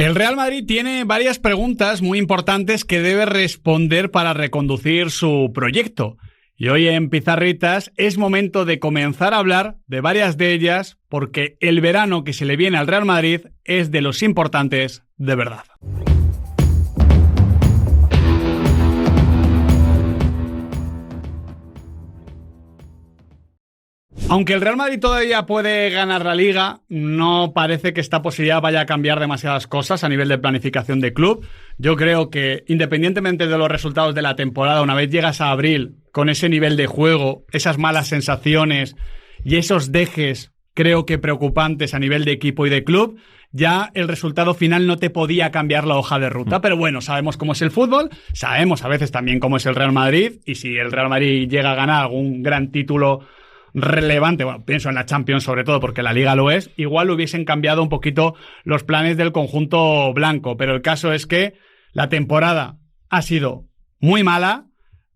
El Real Madrid tiene varias preguntas muy importantes que debe responder para reconducir su proyecto. Y hoy en Pizarritas es momento de comenzar a hablar de varias de ellas, porque el verano que se le viene al Real Madrid es de los importantes de verdad. Aunque el Real Madrid todavía puede ganar la Liga, no parece que esta posibilidad vaya a cambiar demasiadas cosas a nivel de planificación de club. Yo creo que, independientemente de los resultados de la temporada, una vez llegas a abril con ese nivel de juego, esas malas sensaciones y esos dejes, creo que preocupantes a nivel de equipo y de club, ya el resultado final no te podía cambiar la hoja de ruta. Pero bueno, sabemos cómo es el fútbol, sabemos a veces también cómo es el Real Madrid, y si el Real Madrid llega a ganar algún gran título relevante, bueno, pienso en la Champions sobre todo porque la Liga lo es, igual hubiesen cambiado un poquito los planes del conjunto blanco, pero el caso es que la temporada ha sido muy mala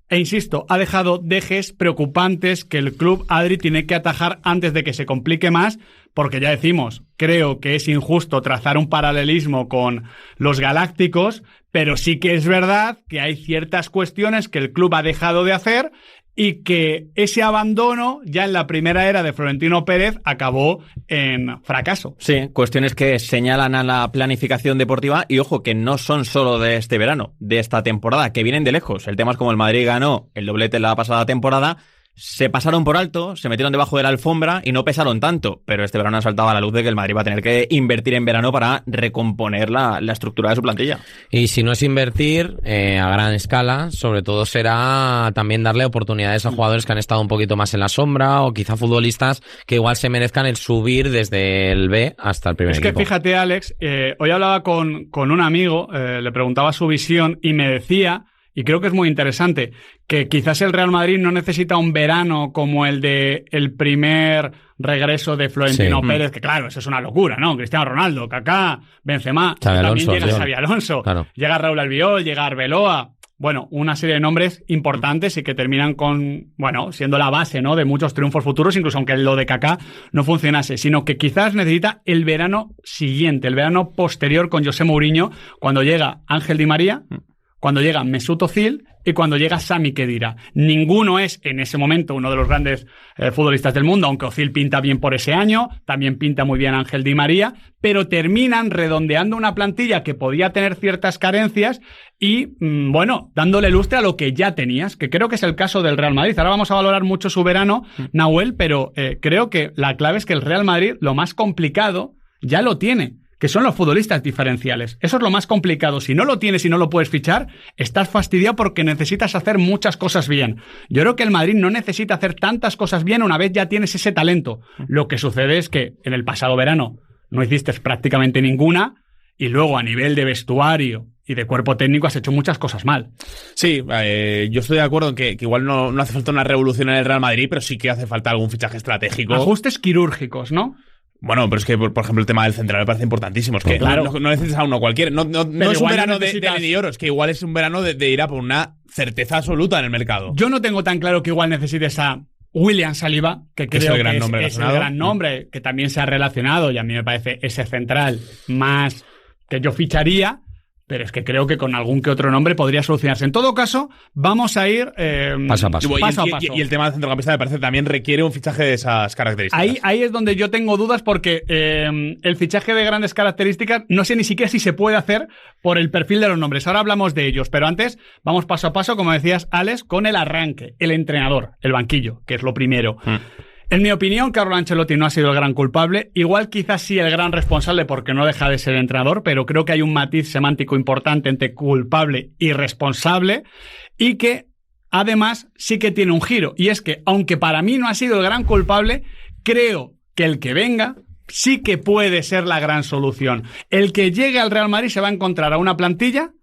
e, insisto, ha dejado dejes preocupantes que el club Adri tiene que atajar antes de que se complique más, porque ya decimos, creo que es injusto trazar un paralelismo con los Galácticos, pero sí que es verdad que hay ciertas cuestiones que el club ha dejado de hacer y que ese abandono ya en la primera era de Florentino Pérez acabó en fracaso. Sí, cuestiones que señalan a la planificación deportiva y, ojo, que no son solo de este verano, de esta temporada, que vienen de lejos. El tema es como el Madrid ganó el doblete la pasada temporada, se pasaron por alto, se metieron debajo de la alfombra y no pesaron tanto, pero este verano ha saltado a la luz de que el Madrid va a tener que invertir en verano para recomponer la estructura de su plantilla. Y si no es invertir a gran escala, sobre todo será también darle oportunidades a jugadores que han estado un poquito más en la sombra, o quizá futbolistas que igual se merezcan el subir desde el B hasta el primer equipo. Es que fíjate, Alex, hoy hablaba con un amigo, le preguntaba su visión y me decía, y creo que es muy interesante, que quizás el Real Madrid no necesita un verano como el de el primer regreso de Florentino Pérez, que claro, eso es una locura, ¿no? Cristiano Ronaldo, Kaká, Benzema, también llega Xabi Alonso, claro. Llega Raúl Albiol, llega Arbeloa, bueno, una serie de nombres importantes y que terminan con, bueno, siendo la base, ¿no?, de muchos triunfos futuros, incluso aunque lo de Kaká no funcionase, sino que quizás necesita el verano siguiente, el verano posterior con José Mourinho, cuando llega Ángel Di María, cuando llega Mesut Özil y cuando llega Sami Khedira. Ninguno es en ese momento uno de los grandes futbolistas del mundo, aunque Özil pinta bien por ese año, también pinta muy bien Ángel Di María, pero terminan redondeando una plantilla que podía tener ciertas carencias y, bueno, dándole lustre a lo que ya tenías, que creo que es el caso del Real Madrid. Ahora vamos a valorar mucho su verano, Nahuel, pero creo que la clave es que el Real Madrid, lo más complicado, ya lo tiene, que son los futbolistas diferenciales. Eso es lo más complicado. Si no lo tienes y no lo puedes fichar, estás fastidiado porque necesitas hacer muchas cosas bien. Yo creo que el Madrid no necesita hacer tantas cosas bien una vez ya tienes ese talento. Lo que sucede es que en el pasado verano no hiciste prácticamente ninguna y luego a nivel de vestuario y de cuerpo técnico has hecho muchas cosas mal. Sí, yo estoy de acuerdo en que igual no hace falta una revolución en el Real Madrid, pero sí que hace falta algún fichaje estratégico. Ajustes quirúrgicos, ¿no? Bueno, pero es que, por ejemplo, el tema del central me parece importantísimo. Es que claro, no necesitas a uno cualquiera. No es un verano de Lini Oro, es que igual es un verano de ir a por una certeza absoluta en el mercado. Yo no tengo tan claro que igual necesites a William Saliba, que creo que es el gran nombre, que también se ha relacionado, y a mí me parece ese central más que yo ficharía, pero es que creo que con algún que otro nombre podría solucionarse. En todo caso, vamos a ir paso a paso. Y el tema del centrocampista me parece también requiere un fichaje de esas características. Ahí es donde yo tengo dudas porque el fichaje de grandes características no sé ni siquiera si se puede hacer por el perfil de los nombres. Ahora hablamos de ellos, pero antes vamos paso a paso, como decías, Alex, con el arranque, el entrenador, el banquillo, que es lo primero. En mi opinión, Carlo Ancelotti no ha sido el gran culpable. Igual quizás sí el gran responsable porque no deja de ser entrenador, pero creo que hay un matiz semántico importante entre culpable y responsable y que además sí que tiene un giro. Y es que, aunque para mí no ha sido el gran culpable, creo que el que venga sí que puede ser la gran solución. El que llegue al Real Madrid se va a encontrar a una plantilla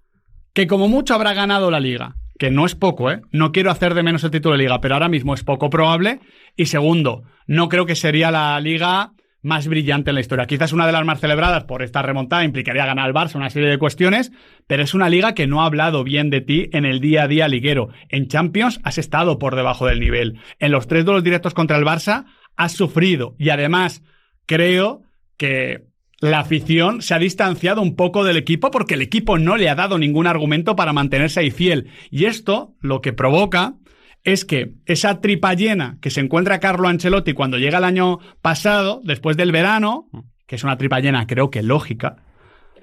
que como mucho habrá ganado la Liga. Que no es poco, ¿eh? No quiero hacer de menos el título de Liga, pero ahora mismo es poco probable. Y segundo, no creo que sería la Liga más brillante en la historia. Quizás una de las más celebradas por esta remontada implicaría ganar al Barça, una serie de cuestiones, pero es una Liga que no ha hablado bien de ti en el día a día liguero. En Champions has estado por debajo del nivel. En los 3 duelos directos contra el Barça has sufrido. Y además, creo que la afición se ha distanciado un poco del equipo porque el equipo no le ha dado ningún argumento para mantenerse ahí fiel. Y esto lo que provoca es que esa tripa llena que se encuentra Carlo Ancelotti cuando llega el año pasado, después del verano, que es una tripa llena creo que lógica,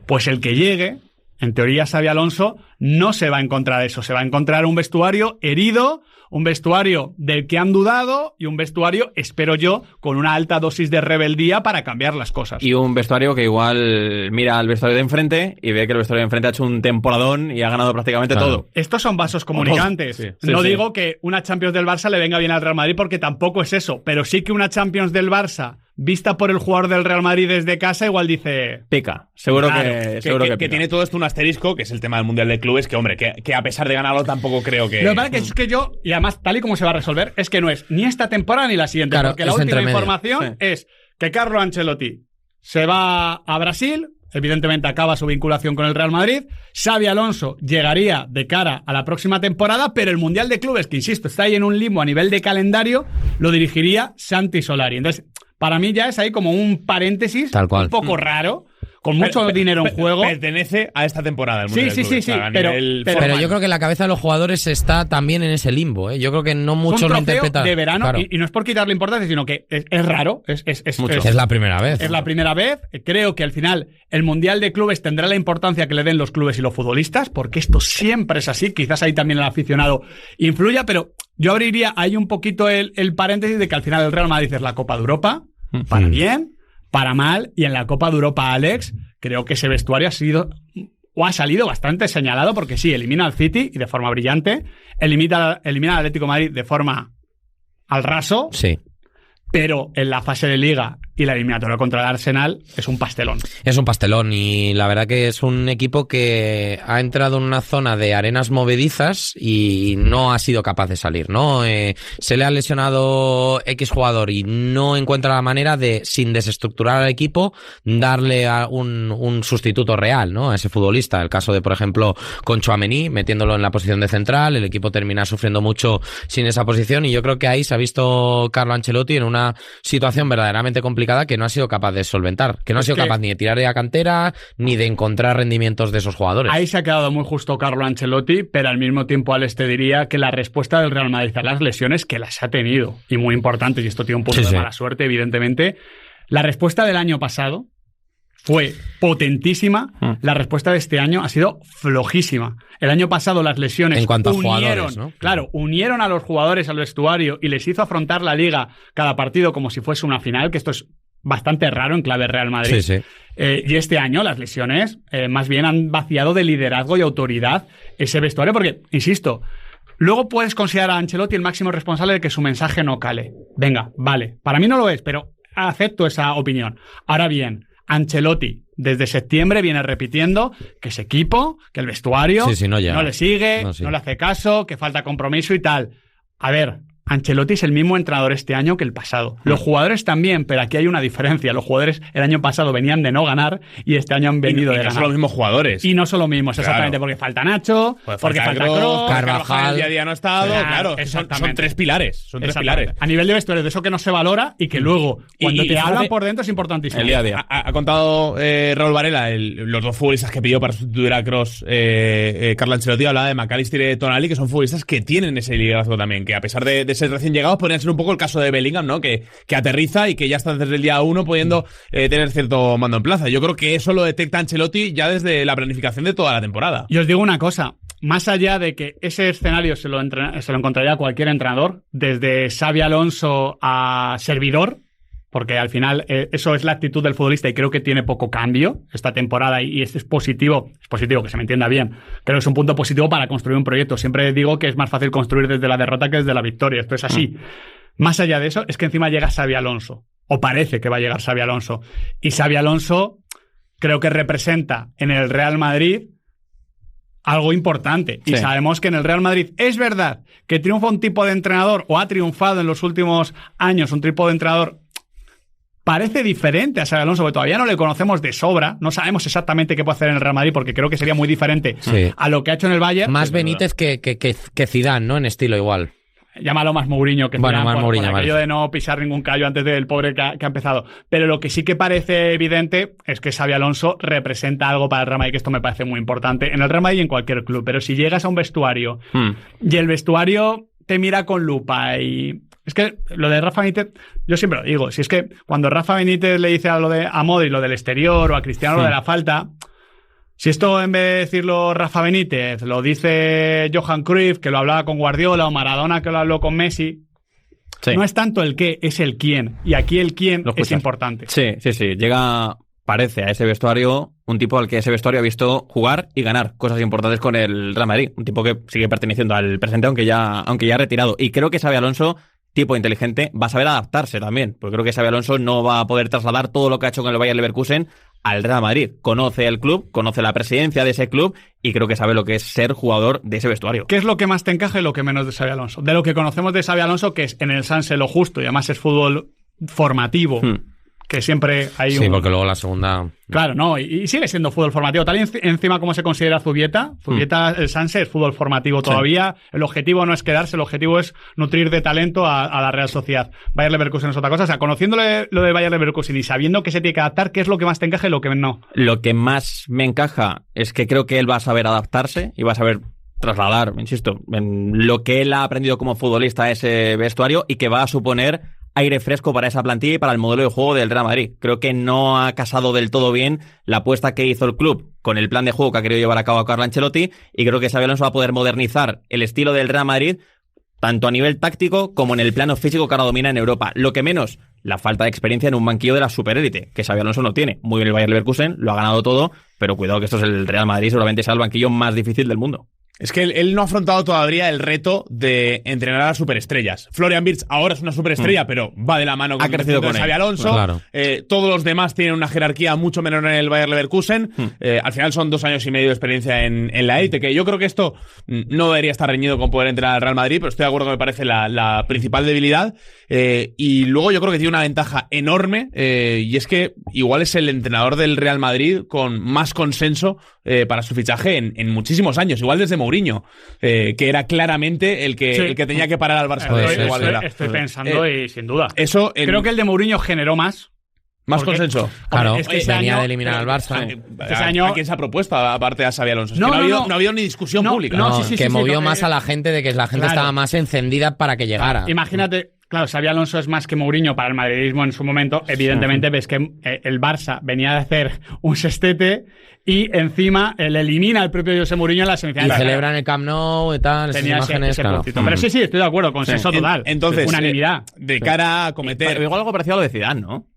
pues el que llegue, en teoría Xabi Alonso, no se va a encontrar eso. Se va a encontrar un vestuario herido, un vestuario del que han dudado y un vestuario, espero yo, con una alta dosis de rebeldía para cambiar las cosas. Y un vestuario que igual mira al vestuario de enfrente y ve que el vestuario de enfrente ha hecho un temporadón y ha ganado prácticamente todo. Estos son vasos comunicantes. Sí, no digo que una Champions del Barça le venga bien al Real Madrid porque tampoco es eso, pero sí que una Champions del Barça vista por el jugador del Real Madrid desde casa igual dice... Pica. Seguro claro, que pica. Que tiene todo esto un asterisco, que es el tema del Mundial de Clubes, que hombre, que a pesar de ganarlo tampoco creo que... Lo que pasa es que yo, y además tal y como se va a resolver, es que no es ni esta temporada ni la siguiente, claro, porque la última información es que Carlo Ancelotti se va a Brasil, evidentemente acaba su vinculación con el Real Madrid, Xabi Alonso llegaría de cara a la próxima temporada, pero el Mundial de Clubes, que insisto, está ahí en un limbo a nivel de calendario, lo dirigiría Santi Solari. Entonces, para mí ya es ahí como un paréntesis un poco raro, con mucho dinero en juego. Pertenece a esta temporada. El Mundial sí, de Clubes, sí, pero yo creo que la cabeza de los jugadores está también en ese limbo. Yo creo que no muchos lo interpretan. De verano, claro. y no es por quitarle importancia, sino que es raro. Es la primera vez. Es la primera vez. Creo que al final el Mundial de Clubes tendrá la importancia que le den los clubes y los futbolistas, porque esto siempre es así. Quizás ahí también el aficionado influya, pero yo abriría ahí un poquito el paréntesis de que al final el Real Madrid es la Copa de Europa, para bien, para mal, y en la Copa de Europa, Alex, creo que ese vestuario ha salido bastante señalado, porque sí, elimina al City y de forma brillante, elimina al Atlético de Madrid de forma al raso, sí, pero en la fase de Liga y la eliminatoria contra el Arsenal es un pastelón. Es un pastelón y la verdad que es un equipo que ha entrado en una zona de arenas movedizas y no ha sido capaz de salir, ¿no? Se le ha lesionado X jugador y no encuentra la manera de, sin desestructurar al equipo, darle a un sustituto real, ¿no? A ese futbolista. El caso de, por ejemplo, con Tchouaméni, metiéndolo en la posición de central, el equipo termina sufriendo mucho sin esa posición y yo creo que ahí se ha visto Carlo Ancelotti en una situación verdaderamente complicada que no ha sido capaz de solventar, que no ha sido capaz ni de tirar de la cantera ni de encontrar rendimientos de esos jugadores. Ahí se ha quedado muy justo Carlo Ancelotti, pero al mismo tiempo, Alex, te diría que la respuesta del Real Madrid a las lesiones, que las ha tenido, y muy importante, y esto tiene un punto de mala suerte, evidentemente, la respuesta del año pasado fue potentísima, la respuesta de este año ha sido flojísima. El año pasado las lesiones en cuanto a jugadores, ¿no? Claro, unieron a los jugadores al vestuario y les hizo afrontar la Liga cada partido como si fuese una final, que esto es bastante raro en clave Real Madrid. Sí. Y este año las lesiones más bien han vaciado de liderazgo y autoridad ese vestuario, porque, insisto, luego puedes considerar a Ancelotti el máximo responsable de que su mensaje no cale. Venga, vale. Para mí no lo es, pero acepto esa opinión. Ahora bien, Ancelotti desde septiembre viene repitiendo que ese equipo, que el vestuario no le sigue, no le hace caso, que falta compromiso y tal. A ver, Ancelotti es el mismo entrenador este año que el pasado. Los jugadores también, pero aquí hay una diferencia. Los jugadores el año pasado venían de no ganar y este año han venido de ganar. Y no son los mismos jugadores. Y no son los mismos, exactamente, porque falta Nacho, porque falta Kroos, Carvajal, el día a día no ha estado, claro. Son tres pilares. Son tres pilares. A nivel de vestuario, de eso que no se valora y que luego, cuando te hablan por dentro, es importantísimo. El día a día. Ha contado Raúl Varela, los dos futbolistas que pidió para sustituir a Kroos, Carlo Ancelotti, hablaba de McAllister y de Tonali, que son futbolistas que tienen ese liderazgo también, que a pesar de ser recién llegados, podrían ser un poco el caso de Bellingham, ¿no? Que aterriza y que ya está desde el día 1 pudiendo tener cierto mando en plaza. Yo creo que eso lo detecta Ancelotti ya desde la planificación de toda la temporada. Y os digo una cosa, más allá de que ese escenario se lo encontraría cualquier entrenador, desde Xabi Alonso a servidor, porque al final eso es la actitud del futbolista y creo que tiene poco cambio esta temporada y es positivo que se me entienda bien, creo que es un punto positivo para construir un proyecto. Siempre digo que es más fácil construir desde la derrota que desde la victoria, esto es así. Más allá de eso, es que encima llega Xabi Alonso, o parece que va a llegar Xabi Alonso, y Xabi Alonso creo que representa en el Real Madrid algo importante. Y sabemos que en el Real Madrid es verdad que triunfa un tipo de entrenador, o ha triunfado en los últimos años un tipo de entrenador parece diferente a Xabi Alonso, porque todavía no le conocemos de sobra, no sabemos exactamente qué puede hacer en el Real Madrid, porque creo que sería muy diferente a lo que ha hecho en el Bayern. Más Benítez que Zidane, ¿no? En estilo igual. llámalo más Mourinho, que Bueno, más Mourinho, por aquello vale. de no pisar ningún callo antes del pobre que ha empezado. Pero lo que sí que parece evidente es que Xabi Alonso representa algo para el Real Madrid, que esto me parece muy importante, en el Real Madrid y en cualquier club. Pero si llegas a un vestuario y el vestuario te mira con lupa y... Es que lo de Rafa Benítez, yo siempre lo digo, si es que cuando Rafa Benítez le dice a Modric lo del exterior o a Cristiano lo de la falta... Si esto en vez de decirlo Rafa Benítez, lo dice Johan Cruyff, que lo hablaba con Guardiola, o Maradona, que lo habló con Messi, no es tanto el qué, es el quién. Y aquí el quién es importante. Sí. Llega, parece, a ese vestuario un tipo al que ese vestuario ha visto jugar y ganar cosas importantes con el Real Madrid. Un tipo que sigue perteneciendo al presente, aunque ya ha retirado. Y creo que Xabi Alonso, tipo inteligente, va a saber adaptarse también. Porque creo que Xabi Alonso no va a poder trasladar todo lo que ha hecho con el Bayer Leverkusen al Real Madrid. Conoce el club, conoce la presidencia de ese club y creo que sabe lo que es ser jugador de ese vestuario. ¿Qué es lo que más te encaja y lo que menos de Xabi Alonso? De lo que conocemos de Xabi Alonso, que es en el Sanse lo justo y además es fútbol formativo, que siempre hay Sí, porque luego la segunda... Claro, no, y sigue siendo fútbol formativo. Tal y encima como se considera Zubieta, el Sanse es fútbol formativo todavía. El objetivo no es quedarse, el objetivo es nutrir de talento a la Real Sociedad. Bayer Leverkusen es otra cosa. O sea, conociéndole lo de Bayer Leverkusen y sabiendo que se tiene que adaptar, ¿qué es lo que más te encaja y lo que no? Lo que más me encaja es que creo que él va a saber adaptarse y va a saber trasladar, insisto, en lo que él ha aprendido como futbolista a ese vestuario y que va a suponer aire fresco para esa plantilla y para el modelo de juego del Real Madrid. Creo que no ha casado del todo bien la apuesta que hizo el club con el plan de juego que ha querido llevar a cabo Carlo Ancelotti y creo que Xabi Alonso va a poder modernizar el estilo del Real Madrid tanto a nivel táctico como en el plano físico que ahora domina en Europa. Lo que menos, la falta de experiencia en un banquillo de la superélite, que Xabi Alonso no tiene. Muy bien el Bayer Leverkusen, lo ha ganado todo, pero cuidado que esto es el Real Madrid, seguramente sea el banquillo más difícil del mundo. Es que él no ha afrontado todavía el reto de entrenar a superestrellas. Florian Wirtz ahora es una superestrella, pero va de la mano con Ha crecido con Xabi él. Alonso. Claro. Todos los demás tienen una jerarquía mucho menor en el Bayer Leverkusen. Al final son 2 años y medio de experiencia en la élite, que yo creo que esto no debería estar reñido con poder entrenar al Real Madrid, pero estoy de acuerdo que me parece la principal debilidad. Y luego yo creo que tiene una ventaja enorme, y es que igual es el entrenador del Real Madrid con más consenso para su fichaje en muchísimos años, igual desde Mourinho, que era claramente el que tenía que parar al Barça. Estoy pensando y sin duda. Eso creo que el de Mourinho generó más. Más consenso. Claro, es que ese venía año- de eliminar al Barça. Ese año- ¿A quién se ha propuesto aparte a Xabi Alonso? Es No, que no, no ha habido ni discusión No, pública. no, No, sí, que movió no, más a la gente, de que la gente claro. estaba más encendida para que llegara. Imagínate, claro, Xabi Alonso es más que Mourinho para el madridismo en su momento. Evidentemente ves que el Barça venía de hacer un sextete y encima le elimina al propio José Mourinho en la Y semifinal. celebran el Camp Nou y tal, esas Tenía imágenes, ese claro. puntito. Pero sí, estoy de acuerdo, consenso total. Entonces, unanimidad. de cara a Pero cometer... igual algo parecido a lo de Zidane, ¿no?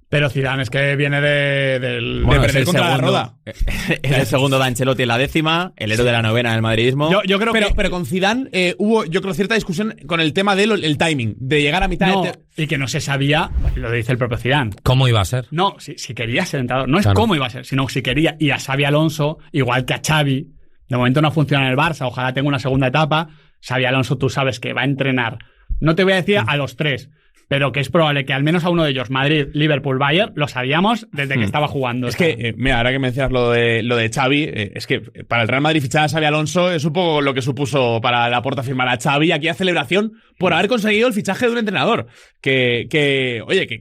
Pero Zidane es que viene del... Bueno, es perder contra la Roda. Es el segundo de Ancelotti en la 10ª, el héroe de la 9ª en el madridismo. Yo creo que... Pero con Zidane hubo, yo creo, cierta discusión con el tema del timing, de llegar a mitad No, de... y que no se sabía, lo dice el propio Zidane. ¿Cómo iba a ser? No, si quería ser entrenador. No es Claro. cómo iba a ser, sino si quería. Y a Xabi Alonso, igual que a Xavi, de momento no funciona en el Barça, ojalá tenga una segunda etapa. Xabi Alonso, tú sabes que va a entrenar. No te voy a decir a los 3, pero que es probable que al menos a uno de ellos, Madrid, Liverpool, Bayern, lo sabíamos desde que estaba jugando. Es que, mira, ahora que mencionas lo de Xavi, es que para el Real Madrid fichar a Xabi Alonso es un poco lo que supuso para Laporta firmar a Xavi, aquella celebración por haber conseguido el fichaje de un entrenador que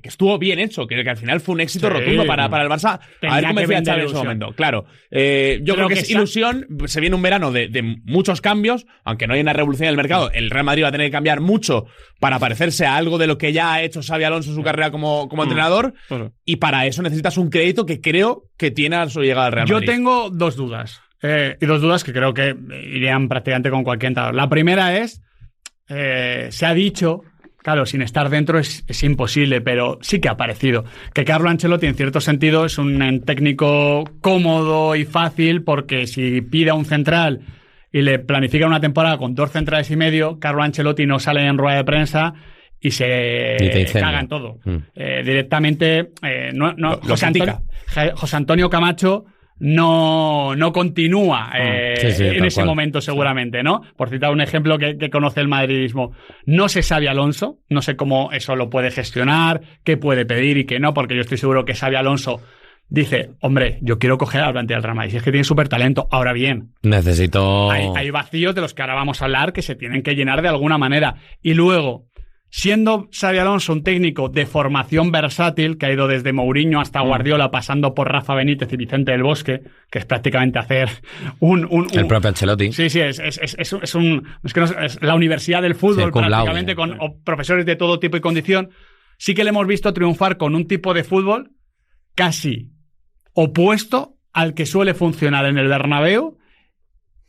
estuvo bien hecho, que al final fue un éxito Sí. rotundo para el Barça Tenía haber convencido a que Xavi en vender ese ilusión. momento. Claro, yo creo que es ilusión, se viene un verano de muchos cambios, aunque no hay una revolución en el mercado, el Real Madrid va a tener que cambiar mucho para parecerse a algo de lo que ya ha hecho Xabi Alonso en su carrera como entrenador, y para eso necesitas un crédito que creo que tiene a su llegada al Real Madrid. Yo tengo 2 dudas. Y 2 dudas que creo que irían prácticamente con cualquier entrenador. La primera es, se ha dicho, claro, sin estar dentro es imposible, pero sí que ha aparecido, que Carlo Ancelotti en cierto sentido es un técnico cómodo y fácil, porque si pide a un central y le planifica una temporada con 2 centrales y medio, Carlo Ancelotti no sale en rueda de prensa y se Y te incendia. caga en todo. Directamente, Lo José Antonio Camacho no continúa Sí, sí, en tal ese cual. momento seguramente, ¿no? Por citar un ejemplo que conoce el madridismo. No se sabe Alonso, no sé cómo eso lo puede gestionar, qué puede pedir y qué no, porque yo estoy seguro que Xabi Alonso dice, hombre, yo quiero coger a la plantilla del Real Madrid, si es que tiene súper talento. Ahora bien, necesito... hay vacíos de los que ahora vamos a hablar que se tienen que llenar de alguna manera. Y luego, siendo Xabi Alonso un técnico de formación versátil, que ha ido desde Mourinho hasta Guardiola, pasando por Rafa Benítez y Vicente del Bosque, que es prácticamente hacer el propio Ancelotti. Sí, es la universidad del fútbol, sí, prácticamente, con profesores de todo tipo y condición. Sí que le hemos visto triunfar con un tipo de fútbol casi opuesto al que suele funcionar en el Bernabéu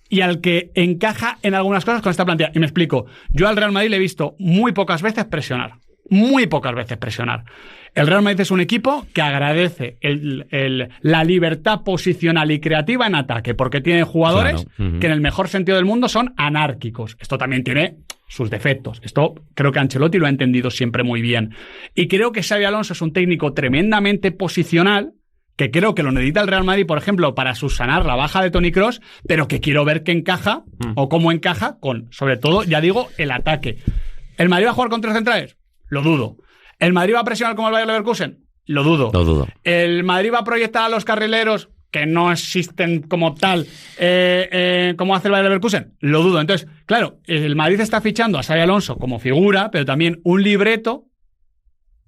y al que encaja en algunas cosas con esta plantilla. Y me explico. Yo al Real Madrid le he visto muy pocas veces presionar. Muy pocas veces presionar. El Real Madrid es un equipo que agradece la libertad posicional y creativa en ataque, porque tiene jugadores que en el mejor sentido del mundo son anárquicos. Esto también tiene sus defectos. Esto creo que Ancelotti lo ha entendido siempre muy bien. Y creo que Xabi Alonso es un técnico tremendamente posicional, que creo que lo necesita el Real Madrid, por ejemplo, para subsanar la baja de Toni Kroos, pero que quiero ver qué encaja o cómo encaja con, sobre todo, ya digo, el ataque. ¿El Madrid va a jugar con 3 centrales? Lo dudo. ¿El Madrid va a presionar como el Bayer Leverkusen? Lo dudo. Lo dudo. ¿El Madrid va a proyectar a los carrileros que no existen como tal, como hace el Bayer Leverkusen? Lo dudo. Entonces, claro, el Madrid está fichando a Xabi Alonso como figura, pero también un libreto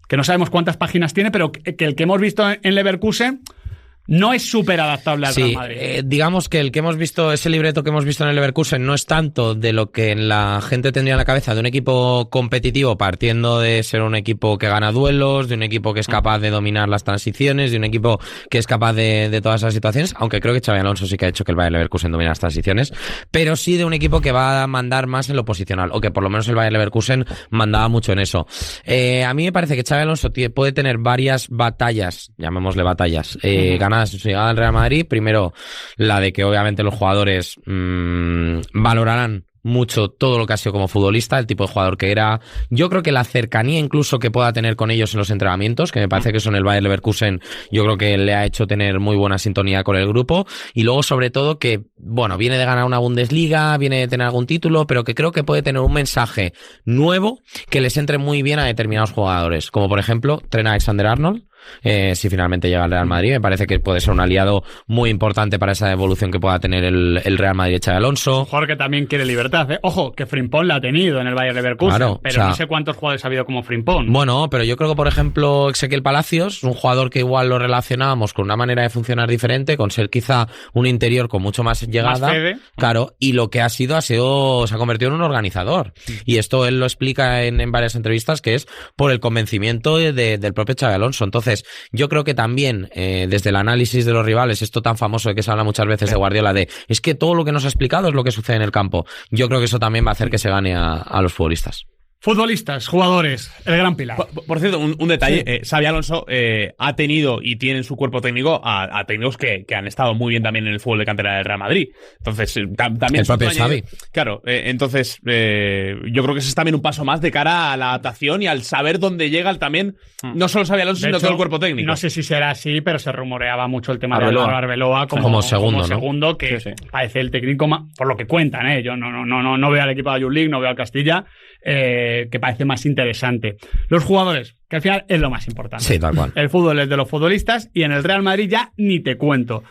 que no sabemos cuántas páginas tiene, pero que el que hemos visto en Leverkusen no es súper adaptable al Real Madrid. Digamos que el que hemos visto, ese libreto que hemos visto en el Leverkusen no es tanto de lo que la gente tendría en la cabeza de un equipo competitivo, partiendo de ser un equipo que gana duelos, de un equipo que es capaz de dominar las transiciones, de un equipo que es capaz de todas esas situaciones, aunque creo que Xabi Alonso sí que ha hecho que el Bayer Leverkusen domine las transiciones, pero sí de un equipo que va a mandar más en lo posicional, o que por lo menos el Bayer Leverkusen mandaba mucho en eso. A mí me parece que Xabi Alonso puede tener varias batallas, llamémosle batallas, ganadas en su llegada al Real Madrid. Primero, la de que obviamente los jugadores valorarán mucho todo lo que ha sido como futbolista, el tipo de jugador que era. Yo creo que la cercanía incluso que pueda tener con ellos en los entrenamientos, que me parece que eso en el Bayer Leverkusen yo creo que le ha hecho tener muy buena sintonía con el grupo. Y luego sobre todo que, bueno, viene de ganar una Bundesliga, viene de tener algún título, pero que creo que puede tener un mensaje nuevo que les entre muy bien a determinados jugadores, como por ejemplo Trent Alexander-Arnold. Si finalmente llega al Real Madrid, me parece que puede ser un aliado muy importante para esa evolución que pueda tener el Real Madrid de Xabi Alonso. Un jugador que también quiere libertad, ¿eh? Ojo, que Frimpong la ha tenido en el Bayer Leverkusen, claro, pero no sé cuántos jugadores ha habido como Frimpong. Bueno, pero yo creo que por ejemplo Ezequiel Palacios, un jugador que igual lo relacionábamos con una manera de funcionar diferente, con ser quizá un interior con mucho más llegada, más fede. Claro, y lo que se ha convertido en un organizador. Y esto él lo explica en varias entrevistas, que es por el convencimiento del propio Xabi Alonso. Entonces, yo creo que también, desde el análisis de los rivales, esto tan famoso de que se habla muchas veces de Guardiola, es que todo lo que nos ha explicado es lo que sucede en el campo. Yo creo que eso también va a hacer que se gane a los futbolistas. Futbolistas, jugadores, el gran pilar. Por cierto, un detalle, Xabi Alonso ha tenido y tiene en su cuerpo técnico a técnicos que han estado muy bien también en el fútbol de cantera del Real Madrid. Entonces, también... El propio Xavi. Claro, entonces yo creo que ese es también un paso más de cara a la adaptación y al saber dónde llega también, no solo Xabi Alonso, sino todo el cuerpo técnico. No sé si será así, pero se rumoreaba mucho el tema Arbeloa. de Arbeloa como segundo, que parece el técnico más, por lo que cuentan, yo no veo al equipo de la Youth League, no veo al Castilla, que parece más interesante. Los jugadores, que al final es lo más importante. Sí, tal cual. El fútbol es de los futbolistas y en el Real Madrid ya ni te cuento.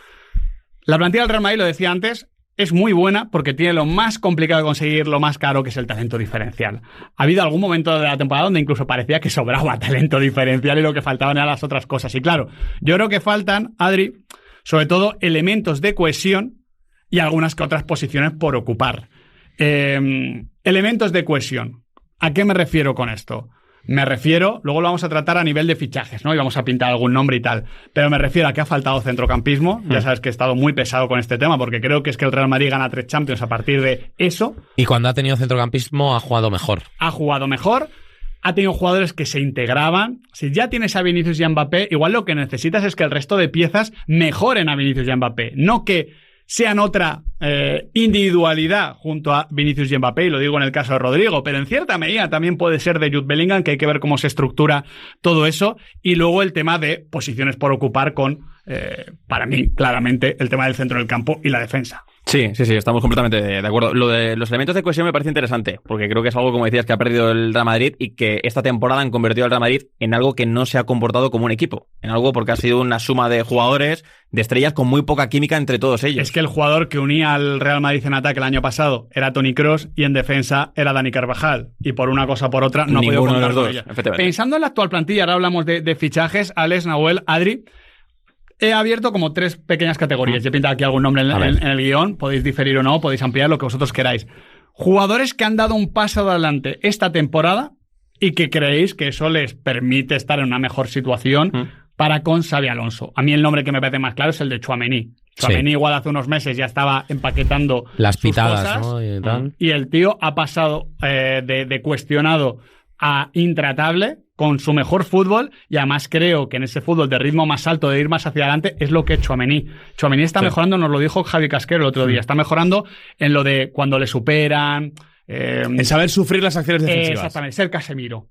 La plantilla del Real Madrid, lo decía antes, es muy buena porque tiene lo más complicado de conseguir, lo más caro, que es el talento diferencial. Ha habido algún momento de la temporada donde incluso parecía que sobraba talento diferencial y lo que faltaban eran las otras cosas. Y claro, yo creo que faltan, Adri, sobre todo elementos de cohesión y algunas que otras posiciones por ocupar. Elementos de cohesión. ¿A qué me refiero con esto? Me refiero, luego lo vamos a tratar a nivel de fichajes, ¿no? Y vamos a pintar algún nombre y tal. Pero me refiero a que ha faltado centrocampismo. Ya sabes que he estado muy pesado con este tema porque creo que es que el Real Madrid gana 3 Champions a partir de eso. Y cuando ha tenido centrocampismo ha jugado mejor. Ha jugado mejor. Ha tenido jugadores que se integraban. Si ya tienes a Vinicius y a Mbappé, igual lo que necesitas es que el resto de piezas mejoren a Vinicius y a Mbappé. No que sean otra individualidad junto a Vinicius y Mbappé, y lo digo en el caso de Rodrigo, pero en cierta medida también puede ser de Jude Bellingham, que hay que ver cómo se estructura todo eso, y luego el tema de posiciones por ocupar con, para mí, claramente, el tema del centro del campo y la defensa. Sí, estamos completamente de acuerdo. Lo de los elementos de cohesión me parece interesante, porque creo que es algo, como decías, que ha perdido el Real Madrid y que esta temporada han convertido al Real Madrid en algo que no se ha comportado como un equipo, en algo porque ha sido una suma de jugadores, de estrellas con muy poca química entre todos ellos. Es que el jugador que unía al Real Madrid en ataque el año pasado era Toni Kroos y en defensa era Dani Carvajal, y por una cosa o por otra no ha podido contar con ella. Pensando en la actual plantilla, ahora hablamos de fichajes, Alex, Nahuel, Adri. He abierto como 3 pequeñas categorías. Yo he pintado aquí algún nombre en el guión. Podéis diferir o no, podéis ampliar lo que vosotros queráis. Jugadores que han dado un paso adelante esta temporada y que creéis que eso les permite estar en una mejor situación para con Xabi Alonso. A mí el nombre que me parece más claro es el de Tchouaméni. Tchouaméni igual hace unos meses ya estaba empaquetando las sus pitadas, cosas, ¿no? y el tío ha pasado de cuestionado a intratable con su mejor fútbol, y además creo que en ese fútbol de ritmo más alto, de ir más hacia adelante, es lo que es Tchouaméni. Tchouaméni está mejorando, nos lo dijo Javi Casquero el otro día, está mejorando en lo de cuando le superan... en saber sufrir las acciones defensivas. Exactamente, ser Casemiro.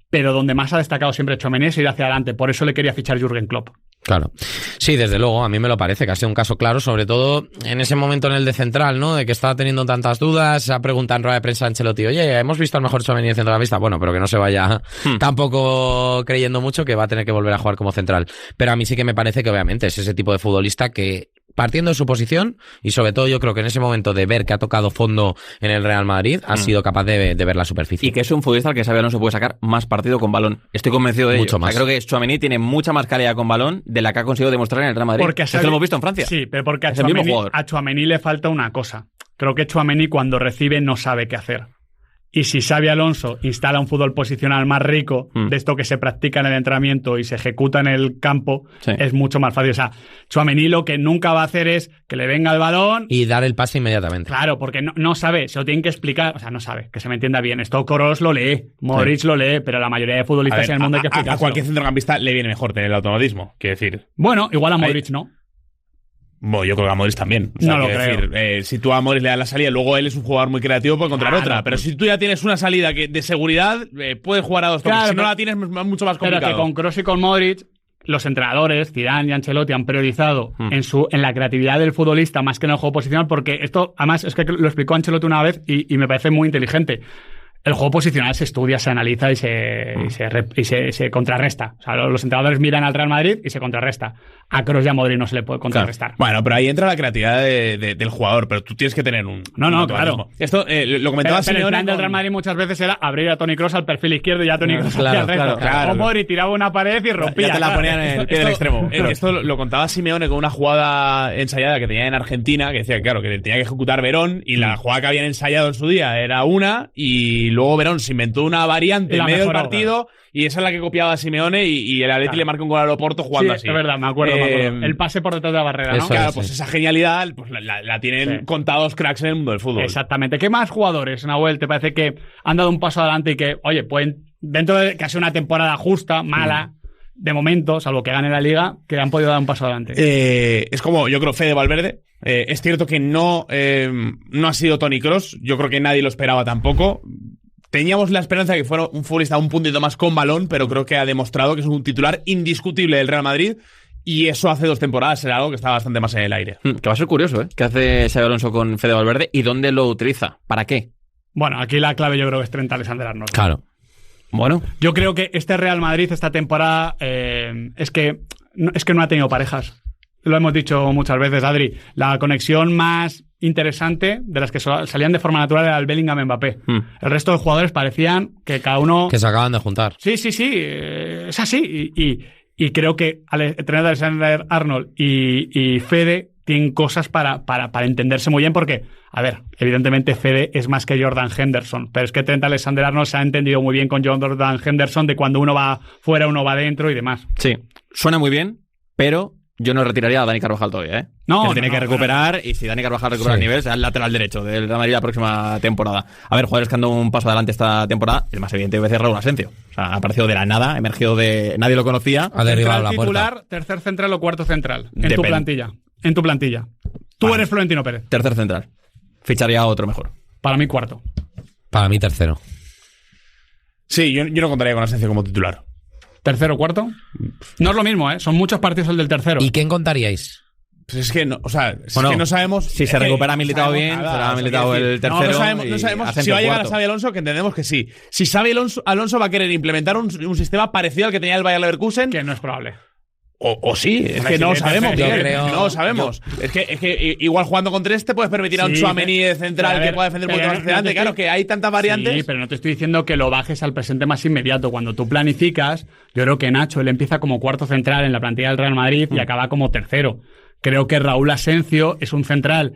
Pero donde más ha destacado siempre Tchouaméni es ir hacia adelante, por eso le quería fichar Jürgen Klopp. Claro. Sí, desde luego, a mí me lo parece, que ha sido un caso claro, sobre todo en ese momento en el de central, ¿no? De que estaba teniendo tantas dudas, se ha preguntado en rueda de prensa a Ancelotti, oye, hemos visto al mejor Tchouaméni de centrocampista, bueno, pero que no se vaya tampoco creyendo mucho que va a tener que volver a jugar como central. Pero a mí sí que me parece que obviamente es ese tipo de futbolista que, partiendo de su posición, y sobre todo yo creo que en ese momento de ver que ha tocado fondo en el Real Madrid, ha sido capaz de ver la superficie. Y que es un futbolista al que Xabi Alonso puede sacar más partido con balón. Estoy convencido de ello. Mucho más. Creo que Tchouaméni tiene mucha más calidad con balón de la que ha conseguido demostrar en el Real Madrid. Porque Esto lo hemos visto en Francia. Sí, pero porque es el mismo jugador. a Tchouaméni le falta una cosa. Creo que Tchouaméni cuando recibe no sabe qué hacer. Y si Xabi Alonso instala un fútbol posicional más rico, de esto que se practica en el entrenamiento y se ejecuta en el campo, es mucho más fácil. O sea, Tchouaméni lo que nunca va a hacer es que le venga el balón y dar el pase inmediatamente. Claro, porque no sabe, se lo tienen que explicar. O sea, no sabe, que se me entienda bien. Esto Kroos lo lee, Modric lo lee, pero la mayoría de futbolistas en el mundo hay que explicar. A cualquier centrocampista le viene mejor tener el automatismo, quiero decir. Bueno, igual a Modric no. Bueno, yo creo que a Modric también. O sea, no lo creo. Decir, si tú a Modric le das la salida, luego él es un jugador muy creativo, puede encontrar otra. Pero si tú ya tienes una salida que de seguridad, puedes jugar a dos toques. Si no la tienes, es mucho más complicado. Pero que con Kroos y con Modric, los entrenadores, Zidane y Ancelotti, han priorizado en la creatividad del futbolista más que en el juego posicional, porque esto, además, es que lo explicó Ancelotti una vez y me parece muy inteligente. El juego posicional se estudia, se analiza y se contrarresta. O sea, los entrenadores miran al Real Madrid y se contrarresta. A Kroos y a Modric no se le puede contrarrestar. Claro. Bueno, pero ahí entra la creatividad del jugador, pero tú tienes que tener un... No, claro. Esto lo comentaba pero el plan del Real Madrid muchas veces era abrir a Toni Kroos al perfil izquierdo y a Toni Kroos hacia el resto. Claro. O Modric tiraba una pared y rompía. Ya te la ponían en el pie del extremo. Esto lo contaba Simeone con una jugada ensayada que tenía en Argentina, que decía, claro, que tenía que ejecutar Verón, y la jugada que habían ensayado en su día era una, y luego Verón se inventó una variante en medio del partido, y esa es la que copiaba Simeone, y el Atleti le marca un gol al Oporto jugando así. Es verdad, me acuerdo. El pase por detrás de la barrera, ¿no? Claro, pues esa genialidad pues la tienen contados cracks en el mundo del fútbol. Exactamente. ¿Qué más jugadores, Nahuel, te parece que han dado un paso adelante y que, oye, pueden, dentro de casi una temporada justa, mala, de momento, salvo que gane la Liga, que han podido dar un paso adelante? Es como, yo creo, Fede Valverde. Es cierto que no ha sido Toni Kroos. Yo creo que nadie lo esperaba tampoco. Teníamos la esperanza de que fuera un futbolista un puntito más con balón, pero creo que ha demostrado que es un titular indiscutible del Real Madrid, y eso hace 2 temporadas era algo que está bastante más en el aire. Que va a ser curioso, ¿eh? ¿Qué hace Xabi Alonso con Fede Valverde y dónde lo utiliza? ¿Para qué? Bueno, aquí la clave yo creo que es Trent Alexander-Arnold. Claro. Bueno. Yo creo que este Real Madrid esta temporada es que no ha tenido parejas. Lo hemos dicho muchas veces, Adri. La conexión más interesante de las que salían de forma natural era el Bellingham-Mbappé. El resto de jugadores parecían que cada uno... Que se acaban de juntar. Sí, es así. Y creo que Trent Alexander-Arnold y Fede tienen cosas para entenderse muy bien, porque, a ver, evidentemente Fede es más que Jordan Henderson, pero es que Trent Alexander-Arnold se ha entendido muy bien con Jordan Henderson, de cuando uno va fuera, uno va dentro y demás. Sí, suena muy bien, pero... Yo no retiraría a Dani Carvajal todavía, ¿eh? No, que tiene que recuperar, y si Dani Carvajal recupera el nivel, será el lateral derecho del Real Madrid la próxima temporada. A ver, jugadores que han dado un paso adelante esta temporada, el más evidente debe ser Raúl Asensio. O sea, ha aparecido de la nada, emergido de... Nadie lo conocía. Ha derribado la titular, puerta. Tercer central o cuarto central en tu plantilla. Tú eres Florentino Pérez. Tercer central. Ficharía a otro mejor. Para mí, cuarto. Para mí, tercero. Sí, yo no contaría con Asensio como titular. ¿Tercero o cuarto? No es lo mismo, ¿eh? Son muchos partidos el del tercero. ¿Y quién contaríais? Pues es que no, o sea, es Bueno, que no sabemos. Si se recupera Militao bien, será Militao el tercero. No sabemos y si Asensio va a llegar a cuarto. Xabi Alonso, que entendemos que sí. Si Xabi Alonso va a querer implementar un sistema parecido al que tenía el Bayer Leverkusen, Que no es probable. o sí, es Hombre, que si no lo le- sabemos. yo Miguel, creo- no lo sabemos. Es que igual jugando con 3 te puedes permitir a un Sí, Tchouaméni de central pero a ver, que pueda defender un poquito pero más hacia adelante. no te Claro estoy- que hay tantas variantes. Sí, pero no te estoy diciendo que lo bajes al presente más inmediato. Cuando tú planificas, yo creo que Nacho, él empieza como cuarto central en la plantilla del Real Madrid y acaba como tercero. Creo que Raúl Asensio es un central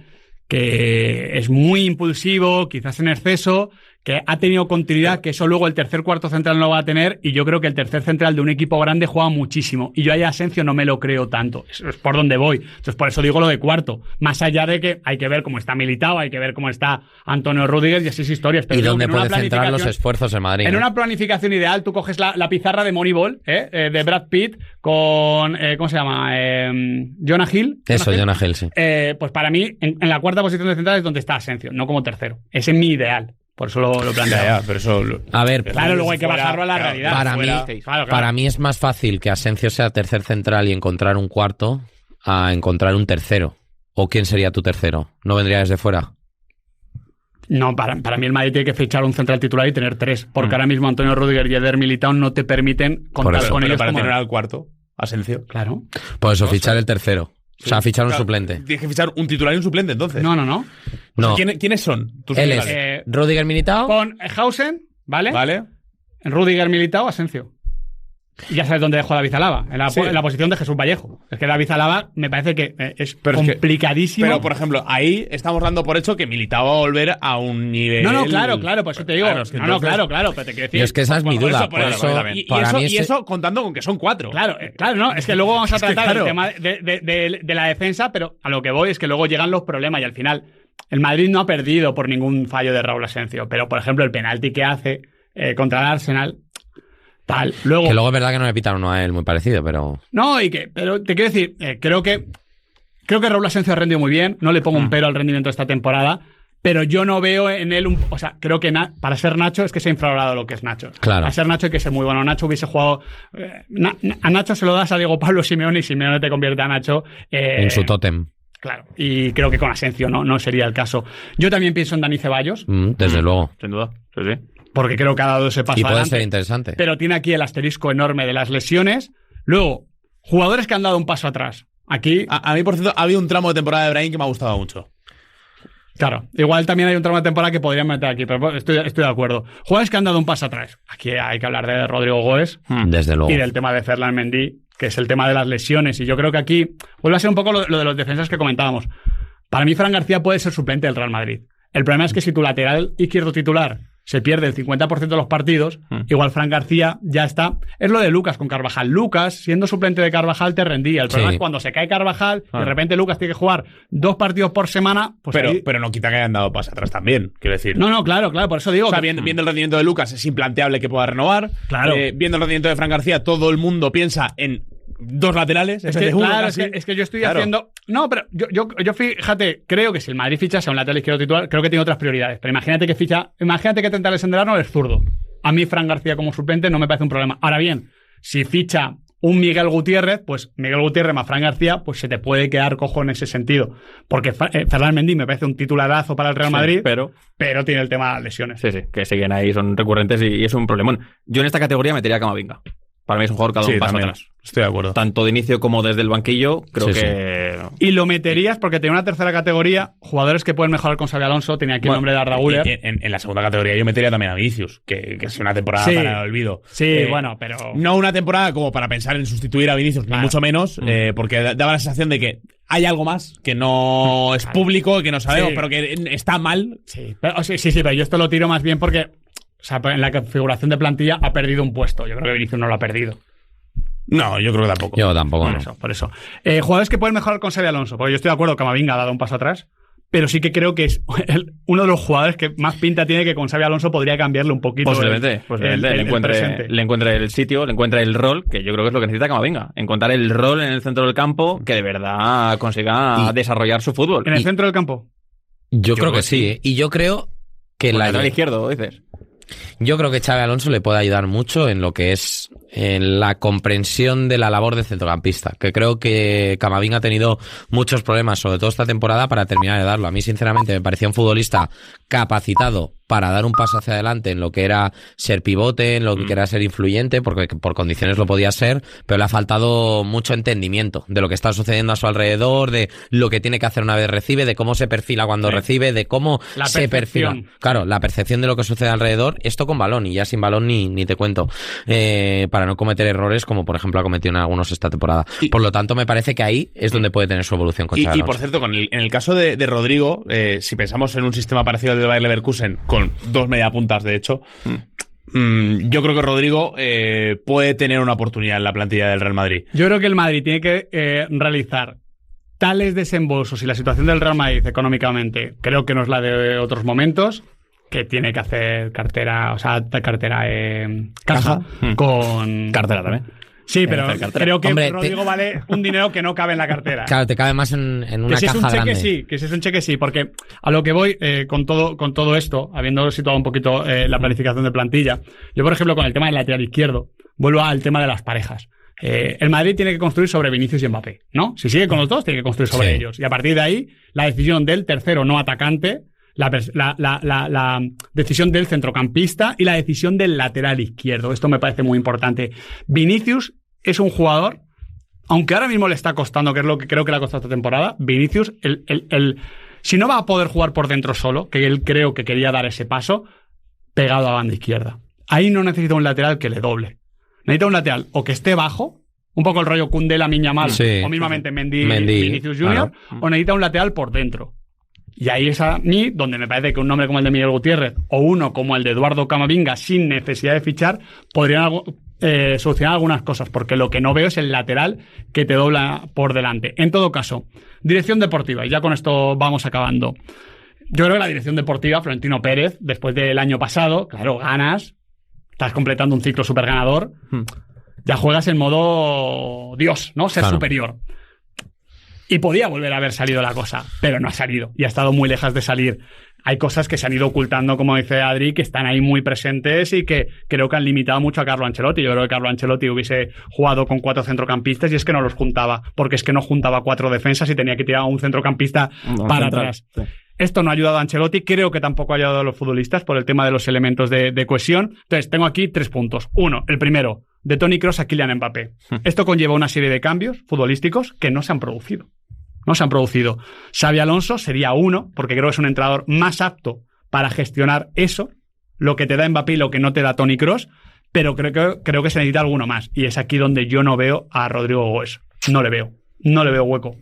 que es muy impulsivo, quizás en exceso, que ha tenido continuidad, que eso luego el tercer cuarto central no lo va a tener, y yo creo que el tercer central de un equipo grande juega muchísimo. Y yo ahí a Asensio no me lo creo tanto. Eso es por donde voy. Entonces, por eso digo lo de cuarto. Más allá de que hay que ver cómo está Militao, hay que ver cómo está Antonio Rüdiger y así es historias. Pero ¿Y creo dónde que en una puede centrar los planificación- esfuerzos el Madrid? en ¿no? una planificación ideal, tú coges la pizarra de Moneyball, de Brad Pitt, con, ¿cómo se llama? Jonah Hill. Eso, Jonah Hill, sí. Pues para mí, en la cuarta posición de central es donde está Asensio, no como tercero. Ese es mi ideal. Por eso lo planteo. Ya, pero eso. A ver, Claro, luego hay que bajarlo a la realidad. para mí, Claro. para mí es más fácil que Asensio sea tercer central y encontrar un cuarto a encontrar un tercero. ¿O quién sería tu tercero? ¿No vendría desde fuera? No, para mí el Madrid tiene que fichar un central titular y tener 3, porque ahora mismo Antonio Rüdiger y Eder Militao no te permiten contar eso, con Pero ellos para como... tener al cuarto, Asensio. Claro. Por eso, fichar el tercero. O sea, fichar un Claro, suplente. Tienes que fichar un titular y un suplente, entonces. No. No, ¿Quiénes son tus él es titulares? Rudiger Militao. Con Hausen, ¿vale? ¿Vale? Rüdiger, Militao, Asensio. Y ya sabes dónde dejó a David Alaba, Sí. en la posición de Jesús Vallejo. Es que David Alaba me parece que es Pero es que- complicadísimo. Pero, por ejemplo, ahí estamos dando por hecho que Militao va a volver a un nivel. No, claro, por eso te digo. Claro, es que no, entonces- claro, pero te quiero decir. Y es que esa es mi por duda. eso, Por eso, Y para eso, mí y eso contando con que son 4. Claro, no, es que luego vamos a Es que tratar claro. el tema de la defensa, pero a lo que voy es que luego llegan los problemas y al final el Madrid no ha perdido por ningún fallo de Raúl Asensio, pero por ejemplo el penalti que hace contra el Arsenal, tal. Luego, Que luego es verdad que no le pitan uno a él muy parecido, pero... no, pero te quiero decir, creo que Raúl Asensio ha rendido muy bien, no le pongo un pero al rendimiento de esta temporada, pero yo no veo en él o sea, creo que para ser Nacho es que se ha infravalorado lo que es Nacho. Claro. Para ser Nacho hay que ser muy bueno. Nacho hubiese jugado... a Nacho se lo das a Diego Pablo Simeone y Simeone te convierte a Nacho... en su tótem. Claro, y creo que con Asensio no sería el caso. Yo también pienso en Dani Ceballos, Desde luego. Sin duda. Sí, sí. porque creo que ha dado ese paso Y puede adelante. ser interesante. Pero tiene aquí el asterisco enorme de las lesiones. Luego, jugadores que han dado un paso atrás. Aquí, A mí, por cierto, ha habido un tramo de temporada de Brahim que me ha gustado mucho. claro, igual también hay un tramo de temporada que podrían meter aquí, pero estoy de acuerdo. Jugadores que han dado un paso atrás. Aquí hay que hablar de Rodrigo Goes Desde luego. y del tema de Ferland Mendy, que es el tema de las lesiones. Y yo creo que aquí vuelve a ser un poco lo de los defensas que comentábamos. Para mí, Fran García puede ser suplente del Real Madrid. El problema es que si tu lateral izquierdo titular se pierde el 50% de los partidos, igual Fran García ya está. Es lo de Lucas con Carvajal. Lucas, siendo suplente de Carvajal, te rendía. El problema Sí. es cuando se cae Carvajal y de repente Lucas tiene que jugar 2 partidos por semana. Pues ahí- Pero no quita que hayan dado paso atrás también, quiero decir. No, claro, por eso digo. O sea, que- viendo el rendimiento de Lucas es implanteable que pueda renovar. Claro. Viendo el rendimiento de Fran García, todo el mundo piensa en 2 laterales. Es en que, vez de uno claro, casi. es que yo estoy Claro. haciendo. No, pero yo fíjate, creo que si el Madrid fichase a un lateral izquierdo titular, creo que tiene otras prioridades. Pero imagínate que Trent Alexander-Arnold es zurdo. A mí, Fran García como suplente no me parece un problema. Ahora bien, si ficha un Miguel Gutiérrez, pues Miguel Gutiérrez más Fran García, pues se te puede quedar cojo en ese sentido. Porque Ferland Mendy me parece un titularazo para el Real Sí, Madrid, pero tiene el tema de las lesiones. sí, que siguen ahí, son recurrentes y es un problemón. Yo en esta categoría metería a Camavinga. Para mí es un jugador que ha dado Sí, un paso también. atrás. Estoy de acuerdo. Tanto de inicio como desde el banquillo, creo Sí, que... Y lo meterías porque tiene una tercera categoría, jugadores que pueden mejorar con Xabi Alonso, tenía aquí el nombre de Arda Güler. En la segunda categoría yo metería también a Vinicius, que es una temporada Sí. para el olvido. Sí, bueno, pero... No una temporada como para pensar en sustituir a Vinicius, ni Claro. mucho menos, porque daba la sensación de que hay algo más que no es público, que no sabemos, Sí. pero que está mal. Sí, pero yo esto lo tiro más bien porque, o sea, en la configuración de plantilla ha perdido un puesto. Yo creo que Vinicius no lo ha perdido. No, yo creo que tampoco. Yo tampoco. Por eso. Jugadores que pueden mejorar con Xabi Alonso, porque yo estoy de acuerdo que Camavinga ha dado un paso atrás, pero sí que creo que es uno de los jugadores que más pinta tiene que con Xabi Alonso podría cambiarle un poquito Posiblemente, el le presente. encuentre el sitio, le encuentre el rol, que yo creo que es lo que necesita Camavinga. Encontrar el rol en el centro del campo que de verdad consiga desarrollar su fútbol. En el centro del campo. Yo creo que sí. Y yo creo que Lateral izquierdo, dices. Yo creo que Xabi Alonso le puede ayudar mucho en lo que es en la comprensión de la labor de centrocampista, que creo que Camavinga ha tenido muchos problemas, sobre todo esta temporada, para terminar de darlo. A mí, sinceramente, me parecía un futbolista capacitado para dar un paso hacia adelante en lo que era ser pivote, en lo que era ser influyente, porque por condiciones lo podía ser, pero le ha faltado mucho entendimiento de lo que está sucediendo a su alrededor, de lo que tiene que hacer una vez recibe, de cómo se perfila cuando recibe, de cómo se perfila. Claro, la percepción de lo que sucede alrededor, esto con balón, y ya sin balón ni te cuento, para no cometer errores como por ejemplo ha cometido en algunos esta temporada. Por lo tanto, me parece que ahí es donde puede tener su evolución con Xabi Alonso. Y por cierto, en el caso de Rodrigo, si pensamos en un sistema parecido al del Bayer Leverkusen, con 2 mediapuntas de hecho, yo creo que Rodrigo puede tener una oportunidad en la plantilla del Real Madrid. Yo creo que el Madrid tiene que realizar tales desembolsos y la situación del Real Madrid económicamente creo que no es la de otros momentos, que tiene que hacer caja con... Cartera también. Sí, pero creo que Rodrigo vale un dinero que no cabe en la cartera. Claro, te cabe más en una caja grande. Que si es un cheque sí, porque a lo que voy con todo esto, habiendo situado un poquito la planificación de plantilla, yo por ejemplo con el tema del lateral izquierdo, vuelvo al tema de las parejas. El Madrid tiene que construir sobre Vinicius y Mbappé, ¿no? Si sigue con los dos, tiene que construir sobre ellos. Y a partir de ahí, la decisión del tercero no atacante, la decisión del centrocampista y la decisión del lateral izquierdo. Esto me parece muy importante. Vinicius es un jugador, aunque ahora mismo le está costando, que es lo que creo que le ha costado esta temporada, Vinicius, si no va a poder jugar por dentro solo, que él creo que quería dar ese paso, pegado a banda izquierda. Ahí no necesita un lateral que le doble. Necesita un lateral o que esté bajo, un poco el rollo Koundé, Lamine Yamal, o mismamente Mendy Vinicius Junior, o necesita un lateral por dentro. Y ahí es a mí donde me parece que un nombre como el de Miguel Gutiérrez o uno como el de Eduardo Camavinga, sin necesidad de fichar, podrían solucionar algunas cosas, porque lo que no veo es el lateral que te dobla por delante. En todo caso, dirección deportiva, y ya con esto vamos acabando. Yo creo que la dirección deportiva, Florentino Pérez, después del año pasado, claro, ganas, estás completando un ciclo súper ganador, ya juegas en modo Dios, ¿no? Ser superior. Y podía volver a haber salido la cosa, pero no ha salido. Y ha estado muy lejos de salir. Hay cosas que se han ido ocultando, como dice Adri, que están ahí muy presentes y que creo que han limitado mucho a Carlo Ancelotti. Yo creo que Carlo Ancelotti hubiese jugado con 4 centrocampistas y es que no los juntaba, porque es que no juntaba 4 defensas y tenía que tirar a un centrocampista para atrás. Sí. Esto no ha ayudado a Ancelotti, creo que tampoco ha ayudado a los futbolistas por el tema de los elementos de cohesión. Entonces, tengo aquí 3 puntos. Uno, el primero, de Toni Kroos a Kylian Mbappé. Esto conlleva una serie de cambios futbolísticos que no se han producido. No se han producido. Xabi Alonso sería uno, porque creo que es un entrenador más apto para gestionar eso, lo que te da Mbappé y lo que no te da Toni Kroos, pero creo que se necesita alguno más. Y es aquí donde yo no veo a Rodrigo Goes. No le veo hueco.